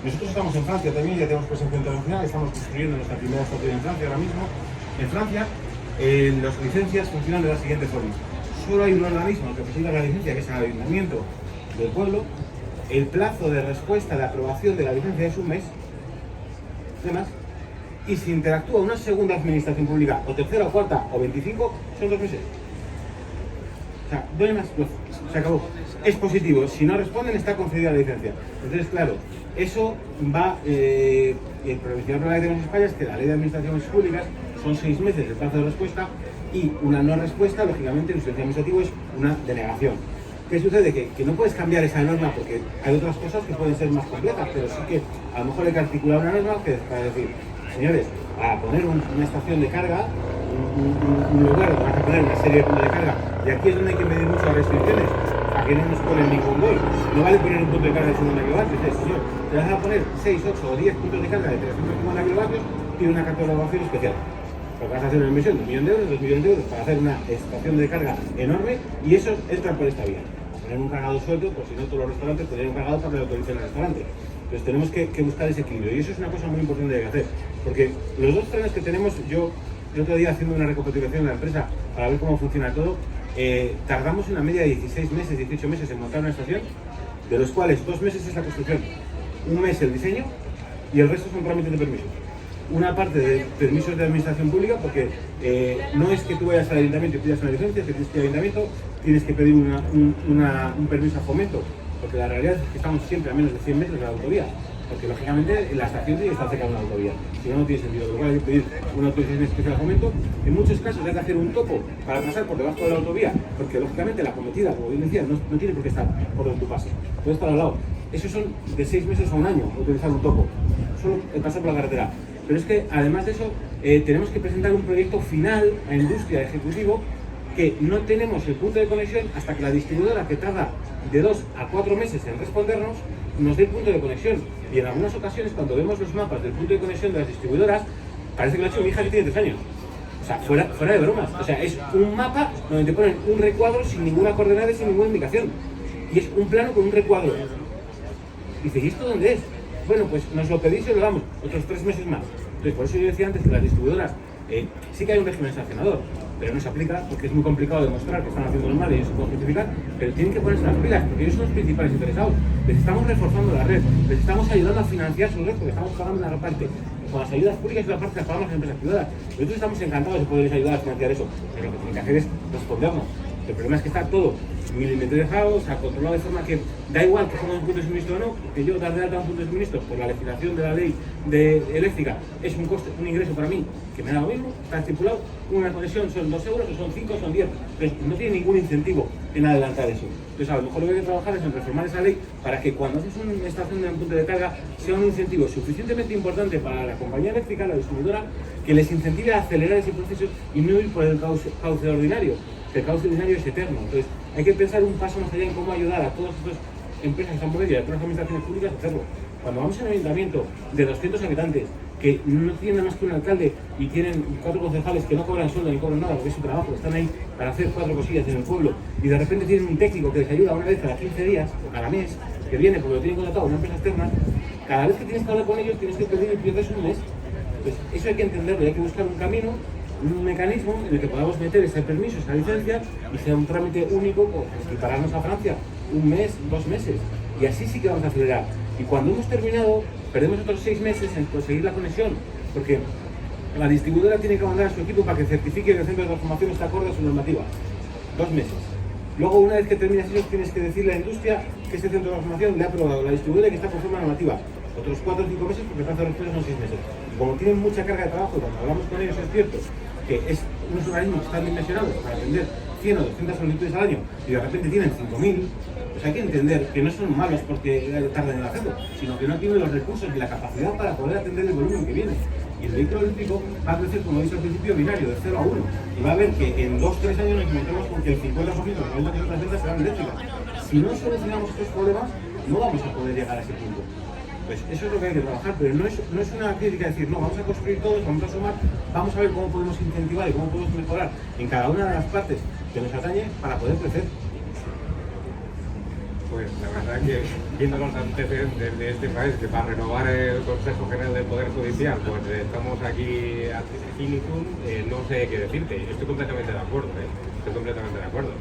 Nosotros estamos en Francia también, ya tenemos presencia internacional, estamos construyendo nuestra primera estación en Francia ahora mismo. En Francia, las licencias funcionan de la siguiente forma. Solo hay un organismo que presenta la licencia, que es el ayuntamiento del pueblo. El plazo de respuesta de aprobación de la licencia es un mes, además, y si interactúa una segunda administración pública, o tercera, o cuarta, o 25, son 2 meses. O sea, no hay más, se acabó. Es positivo, si no responden está concedida la licencia. Entonces, claro, eso va, el principal problema que tenemos en España es que la ley de administraciones públicas son 6 meses el plazo de respuesta, y una no respuesta, lógicamente, en su administrativo es una denegación. ¿Qué sucede? Que no puedes cambiar esa norma porque hay otras cosas que pueden ser más complejas, pero sí que a lo mejor hay que articular una norma que para decir, señores, para poner una estación de carga, un lugar donde vas a poner una serie de puntos de carga, y aquí es donde hay que medir mucho las restricciones, para que no nos ponen ningún gol. No vale poner un punto de carga de 50 kilovatios, señor, te vas a poner 6, 8 o 10 puntos de carga de 350 kilovatios, tiene una catalogación especial. Porque vas a hacer una inversión de 1 millón de euros, 2 millones de euros para hacer una estación de carga enorme, y eso entra por esta vía. Poner un cargador suelto, por si no todos los restaurantes tener un cargador para que lo autoricen el restaurante. Entonces tenemos que buscar ese equilibrio, y eso es una cosa muy importante de hacer, porque los dos trenes que tenemos, yo el otro día haciendo una recapitulación en la empresa para ver cómo funciona todo, tardamos una media de 16 meses, 18 meses en montar una estación, de los cuales 2 meses es la construcción, 1 mes el diseño y el resto son trámites de permisos. Una parte de permisos de administración pública, porque no es que tú vayas al ayuntamiento y pidas una licencia, que tienes que ir al ayuntamiento, tienes que pedir un permiso a Fomento, porque la realidad es que estamos siempre a menos de 100 metros de la autovía, porque lógicamente la estación tiene que estar cerca de una autovía, si no, no tiene sentido. Lo cual hay que pedir una autorización especial a Fomento. En muchos casos hay que hacer un topo para pasar por debajo de la autovía, porque lógicamente la cometida, como bien decía, no tiene por qué estar por donde tú pases, puede estar al lado. Esos son de 6 meses a 1 año, utilizar un topo, solo el pasar por la carretera. Pero es que además de eso, tenemos que presentar un proyecto final a industria ejecutivo, que no tenemos el punto de conexión hasta que la distribuidora, que tarda de 2 a 4 meses en respondernos, nos dé el punto de conexión. Y en algunas ocasiones, cuando vemos los mapas del punto de conexión de las distribuidoras, parece que lo ha hecho mi hija, que tiene 3 años. O sea, fuera de bromas. O sea, es un mapa donde te ponen un recuadro sin ninguna coordenada y sin ninguna indicación. Y es un plano con un recuadro. Y dice, ¿y esto dónde es? Bueno, pues nos lo pedís y lo damos, otros 3 meses más. Entonces, por eso yo decía antes que las distribuidoras, sí que hay un régimen sancionador, pero no se aplica porque es muy complicado demostrar que están haciendo mal y ellos se pueden justificar, pero tienen que ponerse las pilas porque ellos son los principales interesados. Les estamos reforzando la red, les estamos ayudando a financiar su red porque estamos pagando una parte. Con las ayudas públicas y la parte las pagamos las empresas privadas. Nosotros estamos encantados de poderles ayudar a financiar eso, pero lo que tienen que hacer es respondernos. El problema es que está todo milimetrizado, o sea, controlado de forma que da igual que ponga un punto de suministro o no, que yo dar de alta un punto de suministro por la legislación de la ley eléctrica es un coste, un ingreso para mí que me da lo mismo, está estipulado, una conexión son 2 euros o son 5 o son 10, entonces no tiene ningún incentivo en adelantar eso. Entonces a lo mejor lo que hay que trabajar es en reformar esa ley para que cuando haces una estación de un punto de carga sea un incentivo suficientemente importante para la compañía eléctrica, la distribuidora, que les incentive a acelerar ese proceso y no ir por el cauce ordinario, que el cauce ordinario es eterno. Entonces hay que pensar un paso más allá en cómo ayudar a todas estas empresas que están por medio y a todas las administraciones públicas a hacerlo. Cuando vamos a un ayuntamiento de 200 habitantes que no tienen nada más que un alcalde y tienen 4 concejales que no cobran sueldo ni cobran nada porque es su trabajo, están ahí para hacer 4 cosillas en el pueblo y de repente tienen un técnico que les ayuda una vez cada 15 días o cada mes, que viene porque lo tienen contratado una empresa externa, cada vez que tienes que hablar con ellos tienes que pedir y pierdes un mes. Pues eso hay que entenderlo, hay que buscar un camino, un mecanismo en el que podamos meter ese permiso, esa licencia y sea un trámite único o equipararnos a Francia, un mes, 2 meses, y así sí que vamos a acelerar. Y cuando hemos terminado, perdemos otros 6 meses en conseguir la conexión, porque la distribuidora tiene que mandar a su equipo para que certifique que el centro de transformación está acorde a su normativa. 2 meses. Luego, una vez que terminas eso, tienes que decirle a la industria que este centro de transformación le ha aprobado la distribuidora y que está conforme a la normativa. Otros 4 o 5 meses, porque el plazo de respuesta son 6 meses. Y como tienen mucha carga de trabajo, cuando hablamos con ellos es cierto que unos organismos que están dimensionados para atender 100 o 200 solicitudes al año y de repente tienen 5.000, pues hay que entender que no son malos porque tarden en hacerlo, sino que no tienen los recursos ni la capacidad para poder atender el volumen que viene. Y el vehículo eléctrico va a crecer, como he dicho al principio, binario, de 0 a 1. Y va a ver que en 2 o 3 años nos encontramos con que el 50% de nuestras ventas serán eléctricas. Si no solucionamos estos problemas, no vamos a poder llegar a ese punto. Pues eso es lo que hay que trabajar, pero no es una crítica decir, no, vamos a construir todos, vamos a sumar, vamos a ver cómo podemos incentivar y cómo podemos mejorar en cada una de las partes que nos atañe para poder crecer. Pues la verdad que viendo los antecedentes de este país, que para renovar el Consejo General del Poder Judicial, pues estamos aquí a finitum, no sé qué decirte, estoy completamente de acuerdo, estoy completamente de acuerdo.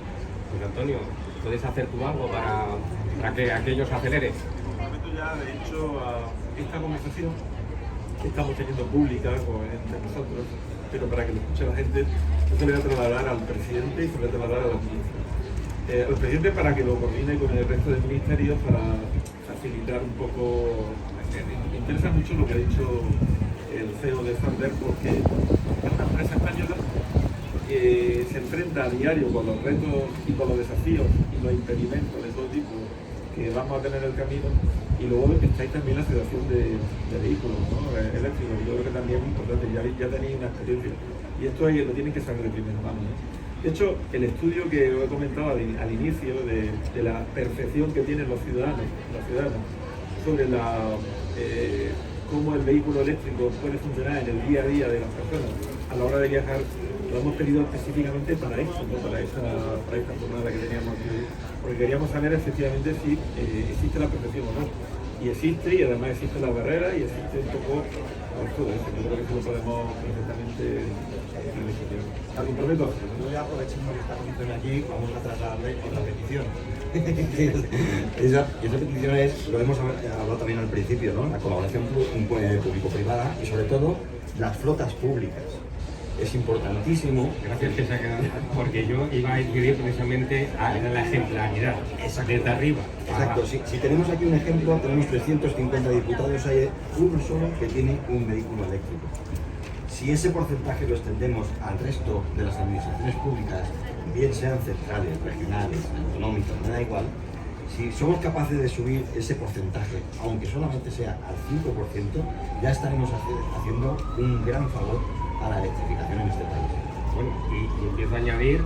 Pues Antonio, ¿puedes hacer tú algo para que aquello se acelere? Ya, de hecho, a esta conversación que estamos teniendo pública entre nosotros, pero para que lo escuche la gente, yo se le voy a trasladar al presidente y se le voy a trasladar a la ministra. Al presidente para que lo coordine con el resto del ministerio para facilitar un poco. Me interesa mucho lo que ha dicho el CEO de Sander, porque es una empresa española que se enfrenta a diario con los retos y con los desafíos y los impedimentos de todo tipo que vamos a tener en el camino, y luego estáis también la situación de vehículos, ¿no? Eléctricos. Yo creo que también es importante, ya tenéis una experiencia y esto lo tienen que saber de primera mano, ¿no? De hecho, el estudio que os he comentado al inicio de la percepción que tienen los ciudadanos sobre cómo el vehículo eléctrico puede funcionar en el día a día de las personas a la hora de viajar, lo hemos pedido específicamente para esto, ¿no? para esta jornada que teníamos aquí, porque queríamos saber efectivamente si existe la percepción o no. Y existe, y además existe la barrera, y existe un poco todo eso. Yo creo que eso lo podemos perfectamente iniciar. ¿Al comprometo? Yo voy a aprovechar que está Concepción aquí, vamos a trasladarle otra petición. esa petición es, lo hemos hablado también al principio, ¿no? La colaboración público-privada y sobre todo las flotas públicas. Es importantísimo. Gracias que se ha quedado, porque yo iba a ir precisamente a la ejemplaridad, desde arriba. Exacto, si tenemos aquí un ejemplo, tenemos 350 diputados, hay uno solo que tiene un vehículo eléctrico. Si ese porcentaje lo extendemos al resto de las administraciones públicas, bien sean centrales, regionales, autonómicas, me da igual, si somos capaces de subir ese porcentaje, aunque solamente sea al 5%, ya estaremos haciendo un gran favor a la electrificación en este país. Bueno, y empiezo a añadir,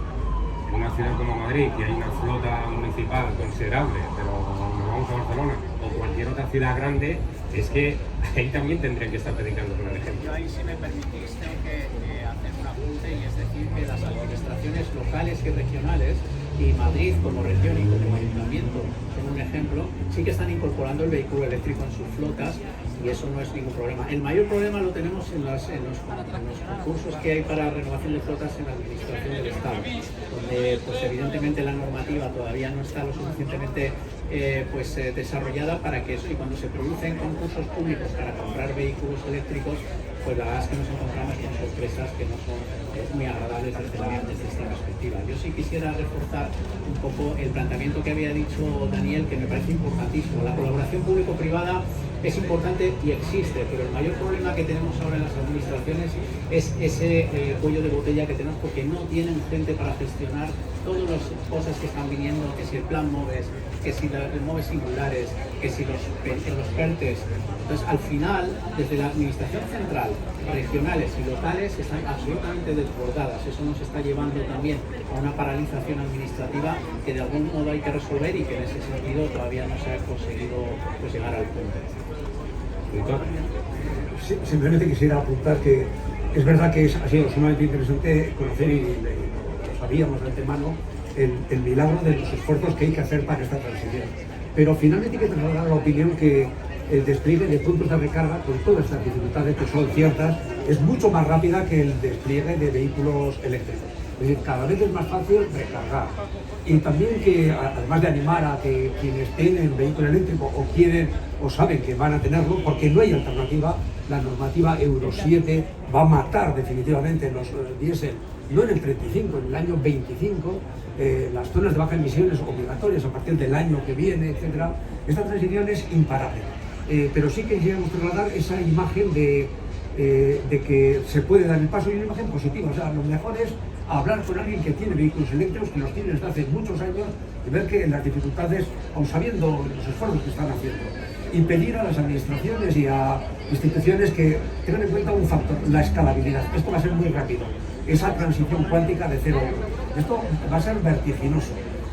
en una ciudad como Madrid, que hay una flota municipal considerable, pero nos vamos a Barcelona o cualquier otra ciudad grande, es que ahí también tendrían que estar predicando con el ejemplo. Yo ahí, si me permitís, tengo que hacer un apunte, y es decir que las administraciones locales y regionales, y Madrid como región y como ayuntamiento, como un ejemplo, sí que están incorporando el vehículo eléctrico en sus flotas, y eso no es ningún problema. El mayor problema lo tenemos en los concursos que hay para renovación de flotas en la administración del Estado, donde pues evidentemente la normativa todavía no está lo suficientemente desarrollada para que eso, y cuando se producen concursos públicos para comprar vehículos eléctricos, pues la verdad es que nos encontramos con sorpresas que no son muy agradables desde esta perspectiva. Yo sí quisiera reforzar un poco el planteamiento que había dicho Daniel, que me parece importantísimo. La colaboración público-privada es importante y existe, pero el mayor problema que tenemos ahora en las administraciones es ese cuello de botella que tenemos, porque no tienen gente para gestionar todas las cosas que están viniendo, que si el plan MOVES, que si el MOVES singulares, que si los PERTES. Entonces, al final, desde la administración central, regionales y locales están absolutamente desbordadas. Eso nos está llevando también a una paralización administrativa que de algún modo hay que resolver y que en ese sentido todavía no se ha conseguido pues, llegar al punto. Sí, simplemente quisiera apuntar que es verdad que ha sido sumamente interesante conocer, y lo sabíamos de antemano, el milagro de los esfuerzos que hay que hacer para esta transición. Pero finalmente hay que trasladar la opinión que el despliegue de puntos de recarga, con todas estas dificultades que son ciertas, es mucho más rápida que el despliegue de vehículos eléctricos. Es decir, cada vez es más fácil recargar. Y también que, además de animar a que quienes tienen vehículo eléctrico o quieren o saben que van a tenerlo, porque no hay alternativa, la normativa Euro 7 va a matar definitivamente los diésel, no en el 35, en el año 25, las zonas de bajas emisiones obligatorias a partir del año que viene, etc. Esta transición es imparable. Pero sí que queríamos trasladar esa imagen de que se puede dar el paso, y una imagen positiva. O sea, lo mejor es hablar con alguien que tiene vehículos eléctricos, que los tiene desde hace muchos años, y ver que las dificultades, aun sabiendo los esfuerzos que están haciendo, y pedir a las administraciones y a instituciones que tengan en cuenta un factor, la escalabilidad. Esto va a ser muy rápido, esa transición cuántica de 0 a 1. Esto va a ser vertiginoso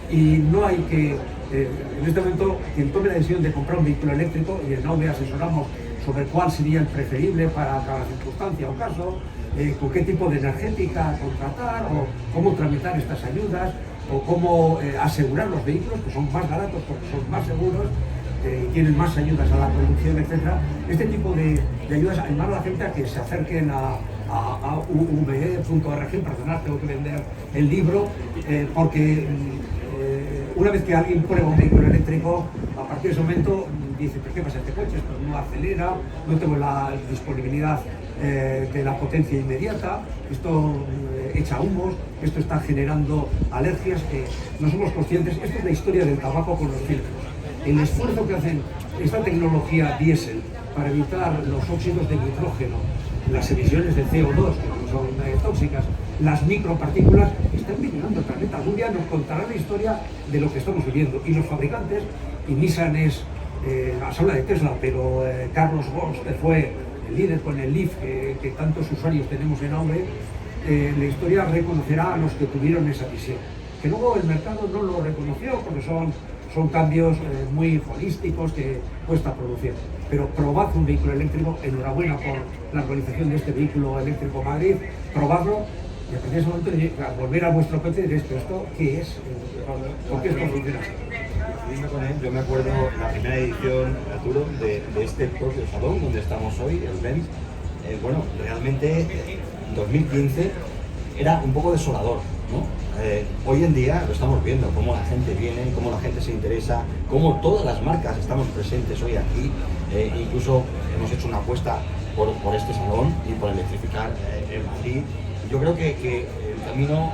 y no hay que, en este momento, quien tome la decisión de comprar un vehículo eléctrico, y en NOVE asesoramos sobre cuál sería el preferible para cada circunstancia o caso, con qué tipo de energética contratar, o cómo tramitar estas ayudas, o cómo asegurar los vehículos, que son más baratos porque son más seguros, tienen más ayudas a la producción, etc. Este tipo de ayudas animar a la gente a que se acerquen a uve.org. Perdonad, tengo que vender el libro, porque una vez que alguien prueba un vehículo eléctrico, a partir de ese momento dice, ¿pero qué pasa este coche? Esto no acelera, no tengo la disponibilidad de la potencia inmediata, esto echa humos, esto está generando alergias, no somos conscientes. Esto es la historia del tabaco con los filtros. El esfuerzo que hacen esta tecnología diésel para evitar los óxidos de nitrógeno, las emisiones de CO2, que son tóxicas, las micropartículas, están eliminando el planeta. Algún día nos contarán la historia de lo que estamos viviendo. Y los fabricantes, y Nissan es, se habla de Tesla, pero Carlos Ghosn, que fue el líder con el Leaf, que tantos usuarios tenemos en AUVE, la historia reconocerá a los que tuvieron esa visión. Que luego el mercado no lo reconoció porque son cambios muy holísticos que cuesta producir. Pero probad un vehículo eléctrico, enhorabuena por la organización de este vehículo eléctrico Madrid, probadlo, y a partir de ese momento al volver a vuestro coche diréis, ¿pero esto qué es? ¿Por qué esto funciona así? Con él, yo me acuerdo la primera edición, Arturo, de este propio salón donde estamos hoy, el Benz. Bueno, realmente en 2015 era un poco desolador, ¿no? Hoy en día lo estamos viendo, cómo la gente viene, cómo la gente se interesa, cómo todas las marcas estamos presentes hoy aquí. Incluso hemos hecho una apuesta por este salón y por electrificar en Madrid. Yo creo que el camino,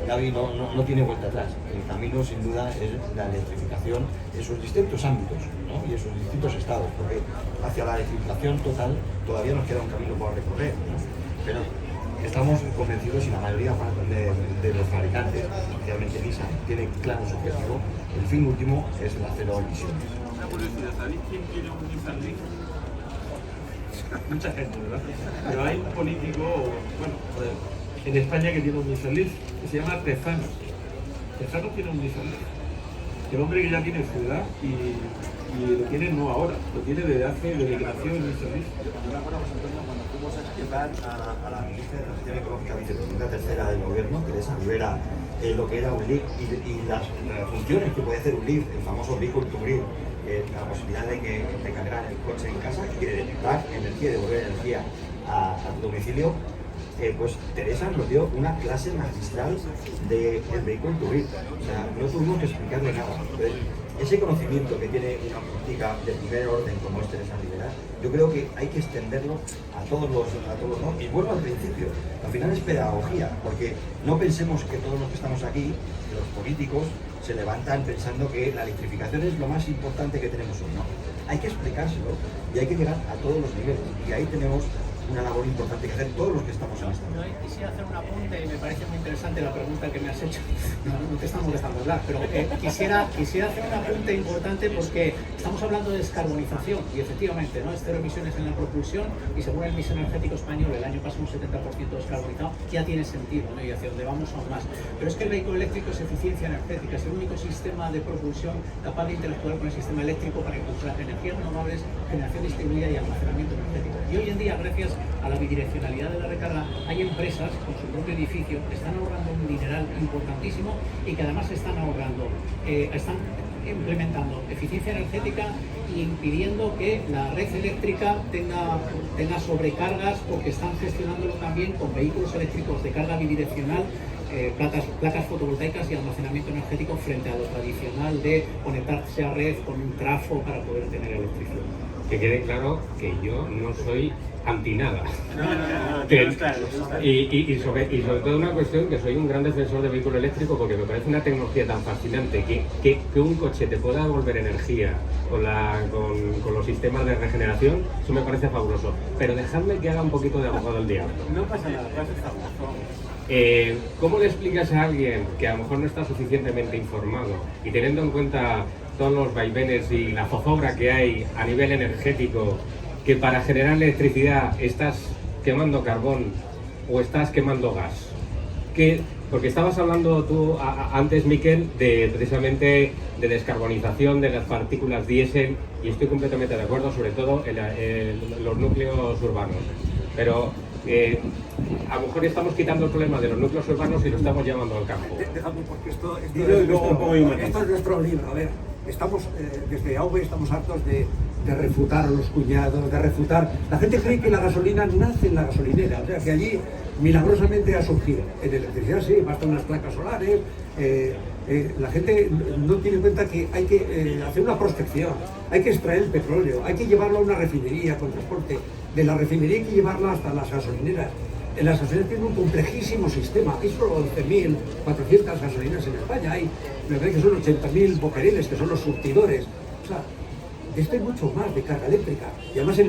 Gaby, no tiene vuelta atrás. El camino, sin duda, es la electrificación en sus distintos ámbitos, ¿no? Y en sus distintos estados, porque hacia la electrificación total todavía nos queda un camino por recorrer, ¿no? Pero estamos convencidos, y la mayoría de los fabricantes, especialmente Nissan, tiene claro su objetivo. El fin último es la cero emisiones. Una curiosidad, ¿sabéis quién tiene un Nissan Leaf? Mucha gente, ¿verdad? Pero hay un político, bueno, en España que tiene un Nissan Leaf, que se llama Tejano. Tejano tiene un Nissan Leaf. El hombre que ya tiene su edad y lo tiene no ahora, lo tiene desde que nació el Nissan Leaf. Yo me acuerdo, José Antonio, cuando fuimos a explicar a la ministra de Transición Ecológica, vicepresidenta tercera del gobierno, Teresa Rivera, lo que era un Leaf y las funciones que puede hacer un Leaf, el famoso vehicle to grid, la posibilidad de cargar el coche en casa y de dar energía, devolver energía a tu domicilio. pues Teresa nos dio una clase magistral del vehículo to grid. O sea, no tuvimos que explicarle nada. Entonces, ese conocimiento que tiene una política de primer orden como es Teresa Rivera, yo creo que hay que extenderlo a todos los, ¿no? Y vuelvo al principio, al final es pedagogía, porque no pensemos que todos los que estamos aquí, los políticos, se levantan pensando que la electrificación es lo más importante que tenemos hoy. No, hay que explicárselo y hay que llegar a todos los niveles. Y ahí tenemos una labor importante que hacer todos los que estamos en esta. Yo quisiera hacer un apunte y me parece muy interesante la pregunta que me has hecho. No te estamos dejando hablar, pero quisiera hacer un apunte importante porque estamos hablando de descarbonización y efectivamente, ¿no? Es cero emisiones en la propulsión y según el mix energético español el año pasado un 70% descarbonizado, ya tiene sentido, ¿no? Y hacia donde vamos aún más. Pero es que el vehículo eléctrico es eficiencia energética, es el único sistema de propulsión capaz de interactuar con el sistema eléctrico para impulsar energías renovables, generación distribuida y almacenamiento energético. Y hoy en día, gracias a la bidireccionalidad de la recarga, hay empresas con su propio edificio que están ahorrando un dineral importantísimo y que además están implementando eficiencia energética y impidiendo que la red eléctrica tenga sobrecargas porque están gestionándolo también con vehículos eléctricos de carga bidireccional, placas fotovoltaicas y almacenamiento energético frente a lo tradicional de conectarse a red con un trafo para poder tener electricidad. Que quede claro que yo no soy anti nada. Y sobre todo una cuestión que soy un gran defensor del vehículo eléctrico porque me parece una tecnología tan fascinante que un coche te pueda devolver energía con los sistemas de regeneración, eso me parece fabuloso. Pero dejadme que haga un poquito de abogado del diablo. No pasa nada, te haces famoso. ¿Cómo le explicas a alguien que a lo mejor no está suficientemente informado y teniendo en cuenta todos los vaivenes y la zozobra que hay a nivel energético, que para generar electricidad estás quemando carbón o estás quemando gas? Porque estabas hablando tú antes, Miquel, precisamente de descarbonización de las partículas diésel y estoy completamente de acuerdo, sobre todo en los núcleos urbanos. Pero a lo mejor estamos quitando el problema de los núcleos urbanos y lo estamos llevando al campo. Déjame, porque esto es es nuestro libro. A ver, estamos desde AV estamos hartos de refutar a los cuñados, de refutar. La gente cree que la gasolina nace en la gasolinera, o sea, que allí milagrosamente ha surgido. En electricidad sí, bastan unas placas solares. La gente no tiene en cuenta que hay que hacer una prospección, hay que extraer el petróleo, hay que llevarlo a una refinería con transporte. De la refinería hay que llevarla hasta las gasolineras. En las gasolineras tienen un complejísimo sistema. Hay solo 11.400 gasolineras en España. Me parece que son 80.000 boquereles, que son los surtidores. O sea, esto hay mucho más de carga eléctrica. Y además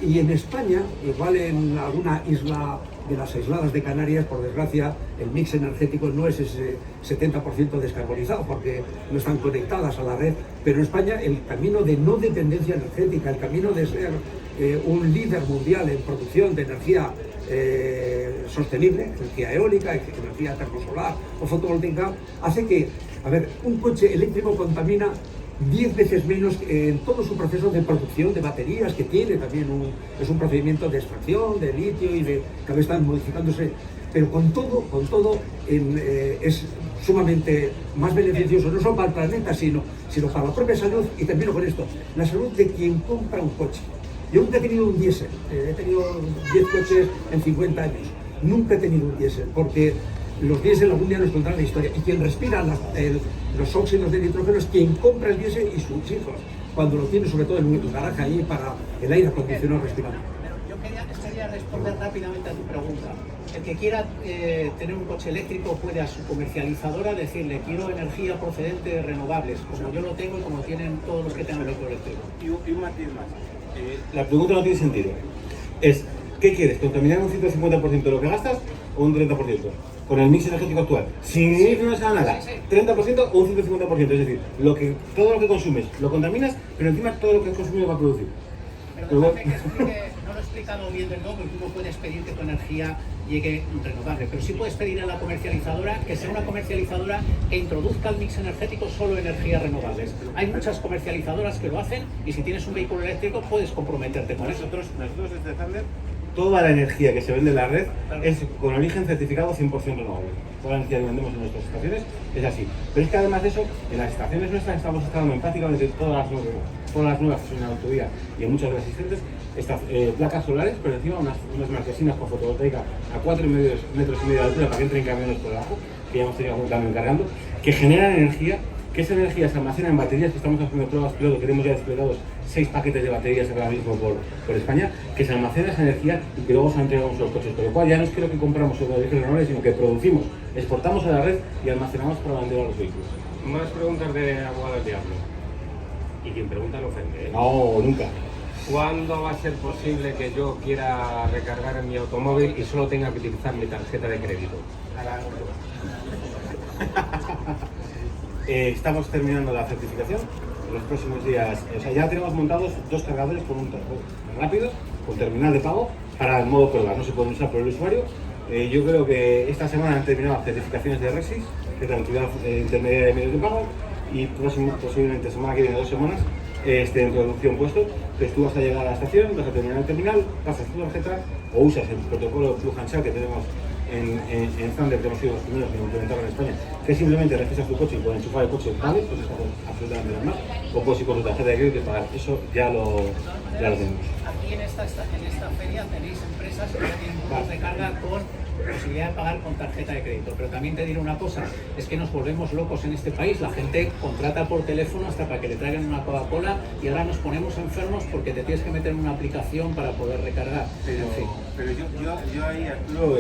y en España, igual en alguna isla de las aisladas de Canarias, por desgracia, el mix energético no es ese 70% descarbonizado porque no están conectadas a la red, pero en España el camino de no dependencia energética, el camino de ser un líder mundial en producción de energía sostenible, energía eólica, energía termosolar o fotovoltaica, hace que, un coche eléctrico contamina 10 veces menos en todo su proceso de producción de baterías, que tiene también es un procedimiento de extracción de litio y cada vez están modificándose, pero con todo es sumamente más beneficioso, no solo para el planeta, sino para la propia salud. Y termino con esto, la salud de quien compra un coche. Yo nunca he tenido un diésel, he tenido 10 coches en 50 años, nunca he tenido un diésel, porque los diésel algún día nos contarán la historia, y quien respira los óxidos de nitrógeno es quien compra el diésel y sus hijos, cuando lo tiene sobre todo en un garaje ahí para el aire acondicionado respirando. Yo quería responder rápidamente a tu pregunta. El que quiera tener un coche eléctrico puede a su comercializadora decirle: quiero energía procedente de renovables, como yo lo tengo y como tienen todos los que tengan vehículo eléctrico. Y un matiz más. La pregunta no tiene sentido. ¿Qué quieres? ¿Contaminar un 150% de lo que gastas o un 30%? Con el mix energético actual, sin ir no se nada, 30% o un 150%, es decir, todo lo que consumes lo contaminas, pero encima todo lo que has consumido va a producir. Pero déjame que explique, no lo he explicado bien del todo, porque tú no puedes pedir que tu energía llegue renovable, pero sí puedes pedir a la comercializadora que sea una comercializadora que introduzca el mix energético solo energías renovables. Hay muchas comercializadoras que lo hacen y si tienes un vehículo eléctrico puedes comprometerte con eso. Nosotros desde Thunder toda la energía que se vende en la red es con origen certificado 100% renovable. Toda la energía que vendemos en nuestras estaciones es así. Pero es que además de eso, en las estaciones nuestras estamos instalando en prácticamente todas las nuevas en la autovía y en muchas de las existentes, estas placas solares, pero encima unas marquesinas con fotovoltaica a 4,5 metros de altura para que entren camiones por debajo, que ya hemos tenido algún camión cargando, que generan energía, que esa energía se almacena en baterías, que estamos haciendo pruebas piloto, tenemos ya desplegados 6 paquetes de baterías ahora mismo por España, que se almacena esa energía y que luego se la entregamos a los coches. Con lo cual ya no es creo que compramos sobre origen renovable, sino que producimos, exportamos a la red y almacenamos para vender a los vehículos. Más preguntas de abogado del diablo. Y quien pregunta no ofende, ¿eh? No, nunca. ¿Cuándo va a ser posible que yo quiera recargar en mi automóvil y solo tenga que utilizar mi tarjeta de crédito? Estamos terminando la certificación en los próximos días. O sea, ya tenemos montados 2 cargadores con un rápido, con terminal de pago para el modo prueba. No se pueden usar por el usuario. Yo creo que esta semana han terminado las certificaciones de REXIS, que es la entidad intermediaria de medios de pago, y posiblemente semana que viene, 2 semanas, en producción puesto. Entonces tú vas a llegar a la estación, vas a terminar el terminal, pasas tu tarjeta o usas el protocolo Plug and Charge que tenemos en Thunder, que hemos sido los primeros en implementarlo en España, que simplemente registras tu coche y con enchufar el coche vale, pues está absolutamente normal, o puedes ir con tu tarjeta de crédito y pagar. Eso ya lo tenemos. Aquí en esta feria tenéis empresas que ya tienen puntos de carga con posibilidad de pagar con tarjeta de crédito, pero también te diré una cosa, es que nos volvemos locos en este país, la gente contrata por teléfono hasta para que le traigan una Coca-Cola y ahora nos ponemos enfermos porque te tienes que meter en una aplicación para poder recargar. Pero yo ahí, Arturo,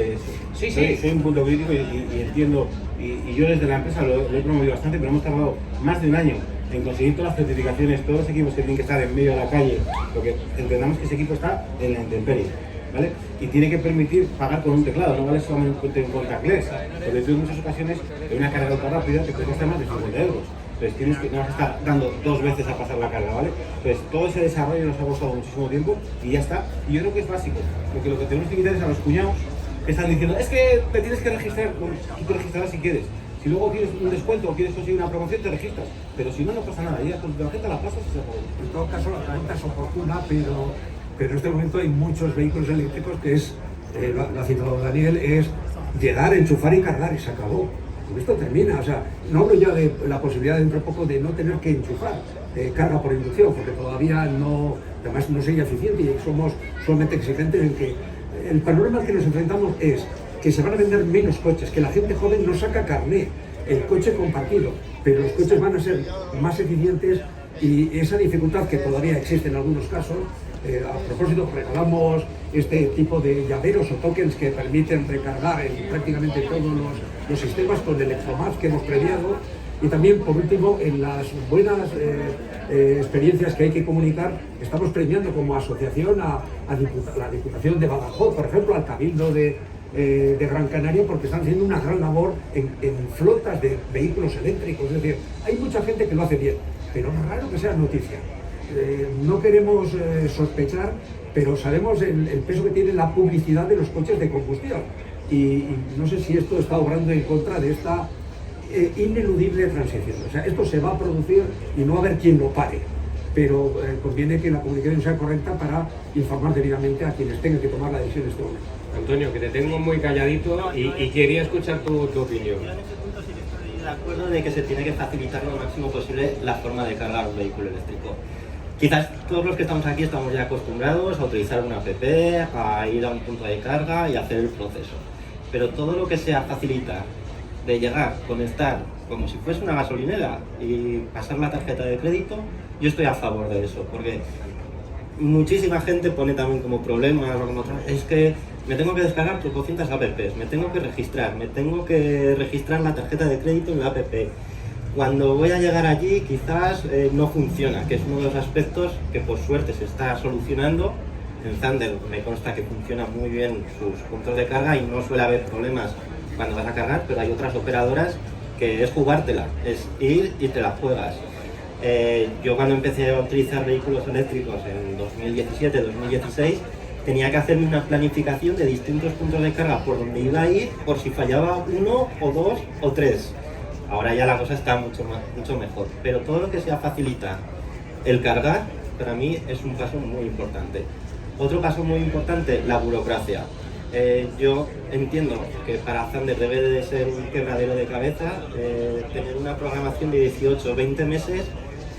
Sí. soy un punto crítico y entiendo, y yo desde la empresa lo he promovido bastante, pero hemos tardado más de un año en conseguir todas las certificaciones, todos los equipos que tienen que estar en medio de la calle, porque entendamos que ese equipo está en la intemperie, ¿vale? Y tiene que permitir pagar con un teclado, no vale solamente en contactless, porque tú en muchas ocasiones en una carga ultra rápida te puede costar más de 50 euros. Entonces no vas a estar dando 2 veces a pasar la carga, ¿vale? Entonces todo ese desarrollo nos ha costado muchísimo tiempo y ya está. Y yo creo que es básico, porque lo que tenemos que quitar es a los cuñados que están diciendo es que te tienes que registrar, bueno, tú te registrarás si quieres. Si luego quieres un descuento o quieres conseguir una promoción, te registras. Pero si no, no pasa nada. Ya con tu tarjeta la pasas y se acabó. En todo caso, la pregunta es oportuna, pero en este momento hay muchos vehículos eléctricos que es, lo ha citado Daniel, es llegar, enchufar y cargar y se acabó. Con esto termina. O sea, no hablo ya de la posibilidad dentro de poco de no tener que enchufar carga por inducción, porque todavía no, además no sería eficiente y somos sumamente exigentes en que el panorama al que nos enfrentamos es que se van a vender menos coches, que la gente joven no saca carné, el coche compartido, pero los coches van a ser más eficientes y esa dificultad que todavía existe en algunos casos, a propósito regalamos este tipo de llaveros o tokens que permiten recargar en prácticamente todos los sistemas con Electromaps que hemos premiado y también por último en las buenas experiencias que hay que comunicar estamos premiando como asociación a la Diputación de Badajoz, por ejemplo, al Cabildo de Gran Canaria porque están haciendo una gran labor en flotas de vehículos eléctricos, es decir, hay mucha gente que lo hace bien, pero es raro que sea noticia. No queremos sospechar, pero sabemos el peso que tiene la publicidad de los coches de combustión y no sé si esto está obrando en contra de esta ineludible transición. O sea, esto se va a producir y no va a haber quien lo pare, pero conviene que la comunicación sea correcta para informar debidamente a quienes tengan que tomar la decisión en este momento. Antonio, que te tengo muy calladito y quería escuchar tu opinión. Yo en ese punto sí que estoy de acuerdo de que se tiene que facilitar lo máximo posible la forma de cargar un vehículo eléctrico. Quizás todos los que estamos aquí estamos ya acostumbrados a utilizar una app, a ir a un punto de carga y hacer el proceso. Pero todo lo que sea facilitar de llegar, conectar, como si fuese una gasolinera y pasar la tarjeta de crédito, yo estoy a favor de eso, porque muchísima gente pone también como problema, es que me tengo que descargar 200 apps, me tengo que registrar la tarjeta de crédito en la app. Cuando voy a llegar allí quizás no funciona, que es uno de los aspectos que por suerte se está solucionando. En Thunder me consta que funciona muy bien sus puntos de carga y no suele haber problemas cuando vas a cargar, pero hay otras operadoras que es jugártela, es ir y te la juegas. Yo cuando empecé a utilizar vehículos eléctricos en 2017-2016 tenía que hacerme una planificación de distintos puntos de carga por donde iba a ir por si fallaba 1 o 2 o 3. Ahora ya la cosa está mucho mejor, pero todo lo que sea facilitar el cargar, para mí es un paso muy importante. Otro paso muy importante, la burocracia. Yo entiendo que para Thunder debe de ser un quebradero de cabeza, tener una programación de 18 o 20 meses,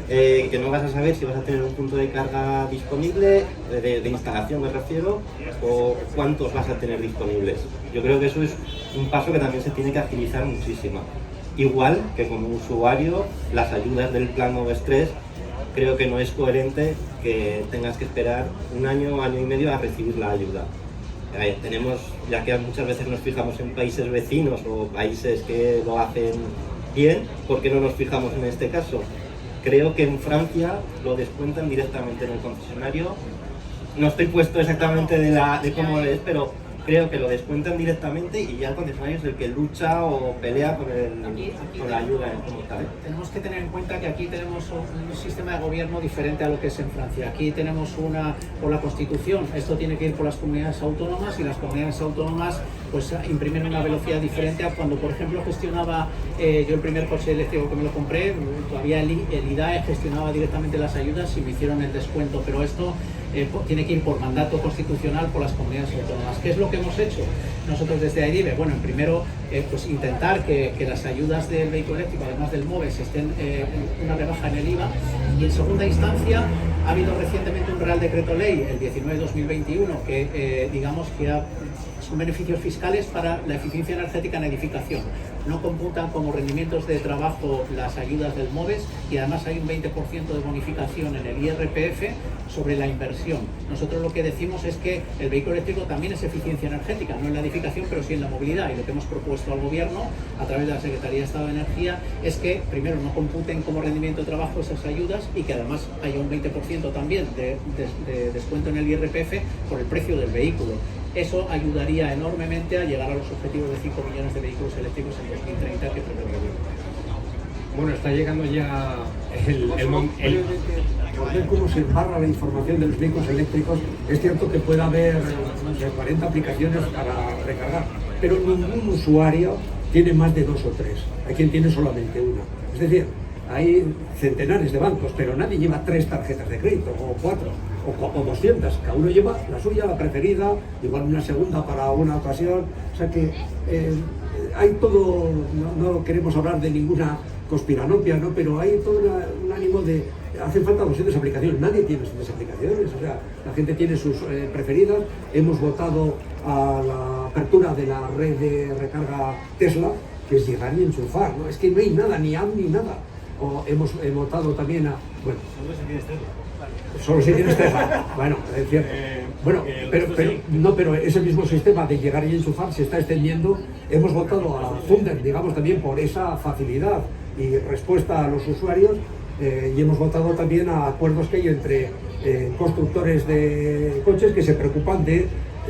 que no vas a saber si vas a tener un punto de carga disponible, de instalación me refiero, o cuántos vas a tener disponibles. Yo creo que eso es un paso que también se tiene que agilizar muchísimo. Igual que como usuario, las ayudas del plan Moves 3, creo que no es coherente que tengas que esperar un año, año y medio a recibir la ayuda. Tenemos, ya que muchas veces nos fijamos en países vecinos o países que lo hacen bien, ¿por qué no nos fijamos en este caso? Creo que en Francia lo descuentan directamente en el concesionario. No estoy puesto exactamente de cómo es, pero creo que lo descuentan directamente y ya el concesionario es el que lucha o pelea con la ayuda como tal. Tenemos que tener en cuenta que aquí tenemos un sistema de gobierno diferente a lo que es en Francia. Aquí tenemos por la Constitución, esto tiene que ir por las comunidades autónomas y las comunidades autónomas pues imprimen una velocidad diferente a cuando, por ejemplo, gestionaba yo el primer coche eléctrico que me lo compré, todavía el IDAE gestionaba directamente las ayudas y me hicieron el descuento, pero esto tiene que ir por mandato constitucional por las comunidades autónomas. ¿Qué es lo que hemos hecho nosotros desde AIDIVE? Bueno, en primero, pues intentar que las ayudas del vehículo eléctrico, además del MOVES, estén una rebaja en el IVA. Y en segunda instancia, ha habido recientemente un Real Decreto Ley, el 19/2021, que digamos que son beneficios fiscales para la eficiencia energética en edificación. No computan como rendimientos de trabajo las ayudas del MOVES y además hay un 20% de bonificación en el IRPF sobre la inversión. Nosotros lo que decimos es que el vehículo eléctrico también es eficiencia energética, no en la edificación, pero sí en la movilidad. Y lo que hemos propuesto al Gobierno, a través de la Secretaría de Estado de Energía, es que primero no computen como rendimiento de trabajo esas ayudas y que además haya un 20% también de descuento en el IRPF por el precio del vehículo. Eso ayudaría enormemente a llegar a los objetivos de 5 millones de vehículos eléctricos en 2030 que prevé el Gobierno. Bueno, está llegando ya Por ver cómo se embarra la información de los vehículos eléctricos, es cierto que puede haber 40 aplicaciones para recargar, pero ningún usuario tiene más de 2 o 3. Hay quien tiene solamente una. Es decir, hay centenares de bancos, pero nadie lleva 3 tarjetas de crédito, o 4, o 200. Cada uno lleva la suya, la preferida, igual una segunda para una ocasión. O sea que hay todo, no queremos hablar de ninguna conspiranoia, ¿no? Pero hay todo un ánimo de... Hacen falta 200 aplicaciones, nadie tiene 200 aplicaciones, o sea, la gente tiene sus preferidas. Hemos votado a la apertura de la red de recarga Tesla, que es llegar y enchufar, ¿no? Es que no hay nada, ni app ni nada. O hemos votado también a... Bueno, solo si tienes Tesla. Bueno, es cierto. Bueno, pero ese mismo sistema de llegar y enchufar se está extendiendo. Hemos votado a Thunder, digamos, también por esa facilidad y respuesta a los usuarios. Y hemos votado también a acuerdos que hay entre constructores de coches que se preocupan de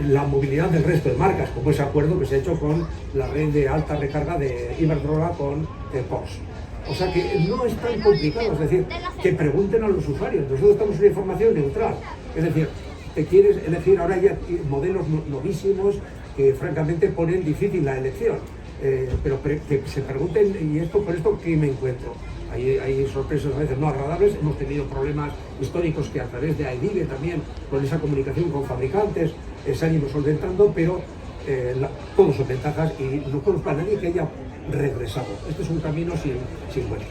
la movilidad del resto de marcas, como ese acuerdo que se ha hecho con la red de alta recarga de Iberdrola con Porsche. O sea que no es tan complicado, es decir, que pregunten a los usuarios. Nosotros estamos en una información neutral, es decir, te quieres elegir, ahora hay modelos novísimos que francamente ponen difícil la elección, pero que se pregunten, ¿y esto por esto qué me encuentro? Hay sorpresas a veces no agradables. Hemos tenido problemas históricos que a través de AIDIVE también, con esa comunicación con fabricantes, se han ido solventando, pero todos son ventajas y no conozco a nadie que haya regresado. Este es un camino sin vuelta.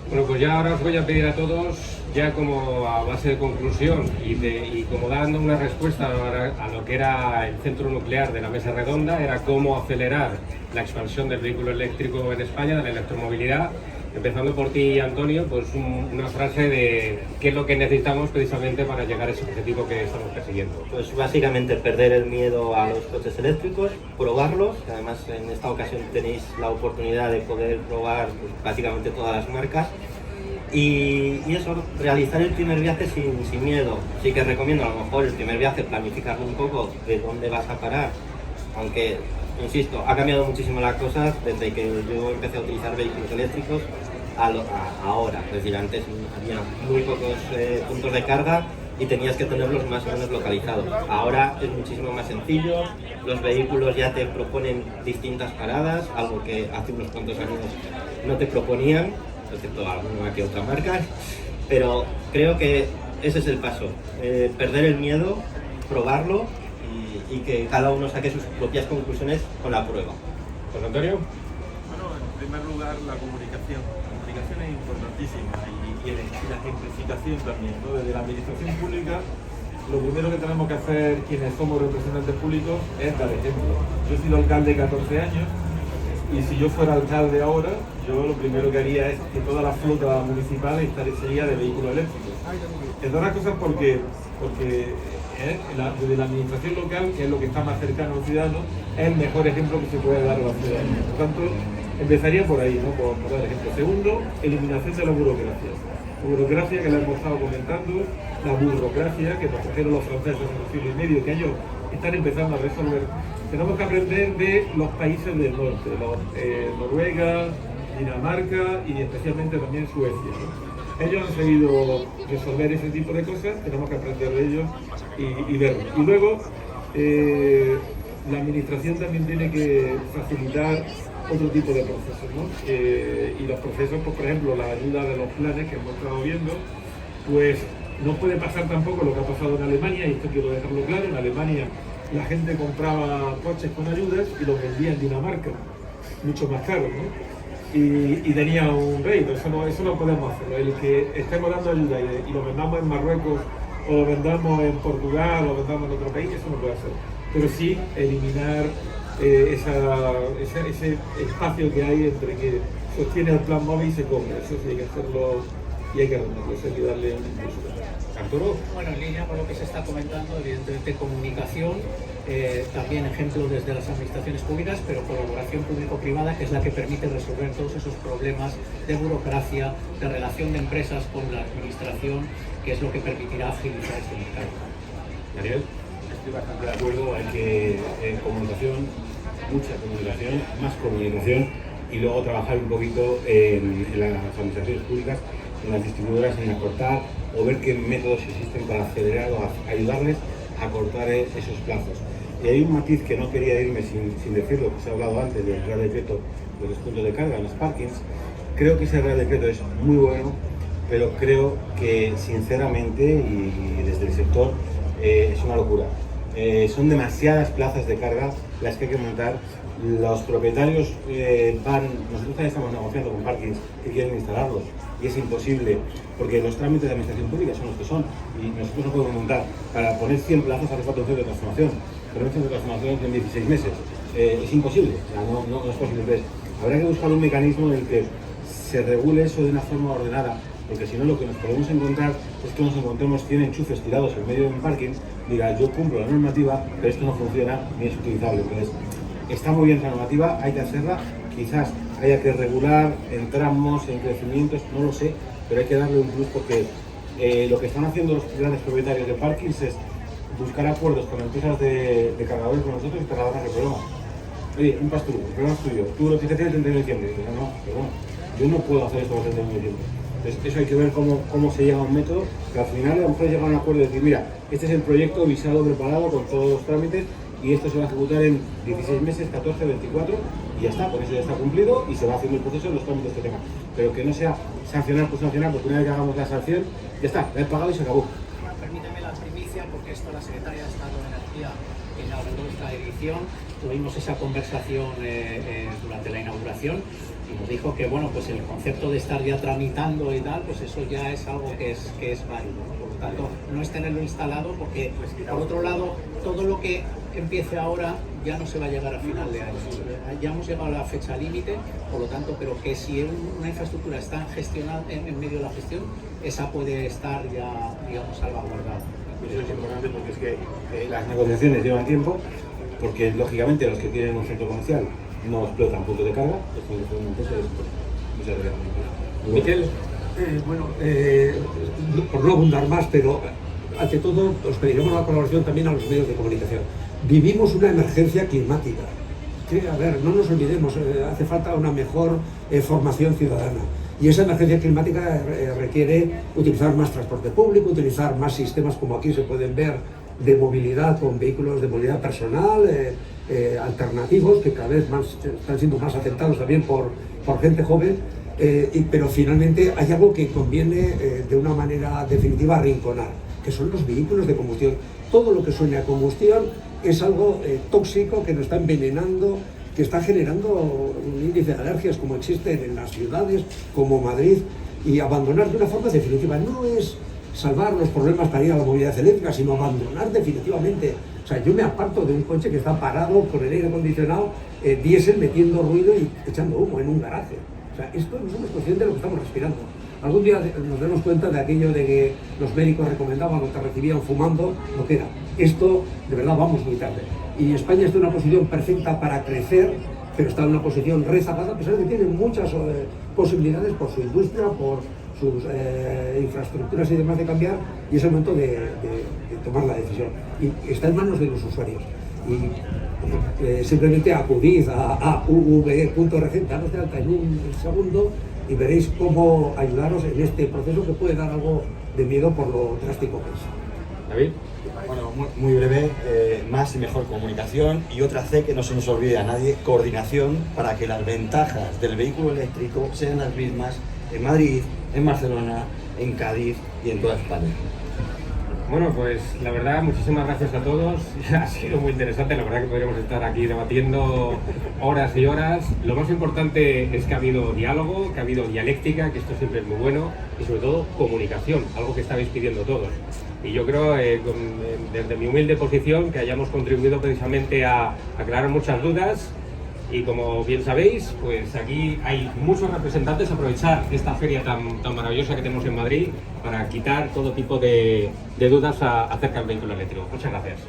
Bueno, pues ya ahora os voy a pedir a todos, ya como a base de conclusión y como dando una respuesta a lo que era el centro nuclear de la mesa redonda, era cómo acelerar la expansión del vehículo eléctrico en España, de la electromovilidad. Empezando por ti, Antonio, pues una frase de qué es lo que necesitamos precisamente para llegar a ese objetivo que estamos persiguiendo. Pues básicamente perder el miedo a los coches eléctricos, probarlos, que además en esta ocasión tenéis la oportunidad de poder probar pues, básicamente todas las marcas. Y eso, realizar el primer viaje sin miedo. Sí que recomiendo a lo mejor el primer viaje planificarlo un poco de dónde vas a parar, aunque... Insisto, ha cambiado muchísimo las cosas desde que yo empecé a utilizar vehículos eléctricos a ahora. Es decir, antes había muy pocos puntos de carga y tenías que tenerlos más o menos localizados. Ahora es muchísimo más sencillo, los vehículos ya te proponen distintas paradas, algo que hace unos cuantos años no te proponían, excepto alguna que otra marca, pero creo que ese es el paso, perder el miedo probarlo y que cada uno saque sus propias conclusiones con la prueba. José Antonio. Bueno, en primer lugar, la comunicación. La comunicación es importantísima y la ejemplificación también, ¿no? Desde la administración pública, lo primero que tenemos que hacer quienes somos representantes públicos es dar ejemplo. Yo he sido alcalde 14 años y si yo fuera alcalde ahora, yo lo primero que haría es que toda la flota municipal sería de vehículos eléctricos. Entre otras cosas porque desde la administración local, que es lo que está más cercano al ciudadano, es el mejor ejemplo que se puede dar a la ciudadanía. Por tanto, empezaría por ahí, ¿no? Por dar ejemplo. Segundo, eliminación de la burocracia. La burocracia que la hemos estado comentando, la burocracia que nos trajeron los franceses en el siglo y medio, que ellos están empezando a resolver. Tenemos que aprender de los países del norte, Noruega, Dinamarca y especialmente también Suecia, ¿no? Ellos han sabido resolver ese tipo de cosas, tenemos que aprender de ellos y verlo. Y luego, la administración también tiene que facilitar otro tipo de procesos, ¿no? Y los procesos, pues, por ejemplo, la ayuda de los planes que hemos estado viendo, pues no puede pasar tampoco lo que ha pasado en Alemania, y esto quiero dejarlo claro. En Alemania la gente compraba coches con ayudas y los vendía en Dinamarca, mucho más caros, ¿no? Y tenía un rédito, eso no podemos hacerlo. El que estemos dando ayuda y lo vendamos en Marruecos, o lo vendamos en Portugal, o lo vendamos en otro país, eso no puede hacer. Pero sí eliminar ese espacio que hay entre que sostiene el plan móvil y se cobra. Eso sí hay que hacerlo y hay que arreglarlo, eso hay que darle un impulso. Arturo. Bueno, en línea con lo que se está comentando, evidentemente comunicación, también ejemplo desde las administraciones públicas, pero colaboración público-privada, que es la que permite resolver todos esos problemas de burocracia, de relación de empresas con la administración, que es lo que permitirá agilizar este mercado. Daniel. Estoy bastante de acuerdo, hay que comunicación, mucha comunicación, más comunicación, y luego trabajar un poquito en las administraciones públicas, en las distribuidoras, en acortar o ver qué métodos existen para acelerar o ayudarles a cortar esos plazos. Y hay un matiz que no quería irme sin decirlo, que se ha hablado antes del Real Decreto de los puntos de carga en los parkings. Creo que ese Real Decreto es muy bueno, pero creo que sinceramente y desde el sector es una locura. Son demasiadas plazas de carga las que hay que montar. Los propietarios nosotros también estamos negociando con parkings que quieren instalarlos y es imposible porque los trámites de administración pública son los que son y nosotros no podemos montar. Para poner 100 plazas hace falta un centro de transformación, pero un centro de transformación en 16 meses. Es imposible, o sea, no es posible. Entonces, habrá que buscar un mecanismo en el que se regule eso de una forma ordenada, porque si no lo que nos podemos encontrar es que nos encontremos 100 enchufes tirados en medio de un parking, diga yo cumplo la normativa, pero esto no funciona ni es utilizable. Entonces, está muy bien la normativa, hay que hacerla, quizás haya que regular en tramos, en crecimientos, no lo sé, pero hay que darle un plus porque lo que están haciendo los grandes propietarios de parkings es buscar acuerdos con empresas de cargadores con nosotros y trasladarnos el problema. Oye, un pastor, el problema es tuyo, tú lo tienes que hacer el 31 de diciembre. No, pero bueno, yo no puedo hacer esto el 31 de diciembre. Entonces, eso hay que ver cómo se llega a un método, que al final a lo mejor llega a un acuerdo de decir, mira, este es el proyecto visado, preparado, con todos los trámites, y esto se va a ejecutar en 16 meses, 14, 24, y ya está, con eso ya está cumplido, y se va haciendo el proceso en los trámites que tenga. Pero que no sea sancionar por sancionar, porque una vez que hagamos la sanción, ya está, la he pagado y se acabó. Permíteme la primicia, porque esto la Secretaria de Estado de Energía inauguró esta edición. Tuvimos esa conversación durante la inauguración y nos dijo que bueno, pues el concepto de estar ya tramitando y tal, pues eso ya es algo que es válido, ¿no? Por lo tanto, no es tenerlo instalado porque, por otro lado, todo lo que empiece ahora ya no se va a llegar a final de año. Ya hemos llegado a la fecha límite, por lo tanto, pero que si una infraestructura está gestionada en medio de la gestión, esa puede estar ya, digamos, salvaguardada. Eso es importante porque es que las negociaciones llevan tiempo, porque lógicamente los que tienen un centro comercial no explotan puntos de carga, muchas gracias. Miquel. Por no abundar más, pero ante todo os pediremos la colaboración también a los medios de comunicación. Vivimos una emergencia climática. Que, a ver, no nos olvidemos, hace falta una mejor formación ciudadana. Y esa emergencia climática requiere utilizar más transporte público, utilizar más sistemas como aquí se pueden ver de movilidad con vehículos de movilidad personal, alternativos que cada vez más están siendo más aceptados también por gente joven. pero finalmente hay algo que conviene de una manera definitiva arrinconar, que son los vehículos de combustión. Todo lo que suene a combustión es algo tóxico que nos está envenenando, que está generando un índice de alergias como existen en las ciudades como Madrid, y abandonar de una forma definitiva no es salvar los problemas para ir a la movilidad eléctrica, sino abandonar definitivamente. O sea, yo me aparto de un coche que está parado con el aire acondicionado, diésel metiendo ruido y echando humo en un garaje. O sea, esto no somos conscientes de lo que estamos respirando. Algún día nos demos cuenta de aquello de que los médicos recomendaban o te recibían fumando, lo que era. Esto, de verdad, vamos muy tarde. Y España está en una posición perfecta para crecer, pero está en una posición rezagada, a pesar de que tiene muchas posibilidades por su industria, por sus infraestructuras y demás de cambiar, y es el momento de tomar la decisión. Y está en manos de los usuarios. Y simplemente acudid a uuv.org, daros de alta en un segundo y veréis cómo ayudaros en este proceso que puede dar algo de miedo por lo drástico que es. David. Bueno, muy breve, más y mejor comunicación, y otra C que no se nos olvide a nadie, coordinación, para que las ventajas del vehículo eléctrico sean las mismas en Madrid, en Barcelona, en Cádiz y en toda España. Bueno, pues la verdad, muchísimas gracias a todos. Ha sido muy interesante, la verdad que podríamos estar aquí debatiendo horas y horas. Lo más importante es que ha habido diálogo, que ha habido dialéctica, que esto siempre es muy bueno, y sobre todo comunicación, algo que estabais pidiendo todos. Y yo creo, desde mi humilde posición, que hayamos contribuido precisamente a aclarar muchas dudas. Y como bien sabéis, pues aquí hay muchos representantes. Aprovechar esta feria tan maravillosa que tenemos en Madrid para quitar todo tipo de dudas acerca del vehículo eléctrico. Muchas gracias.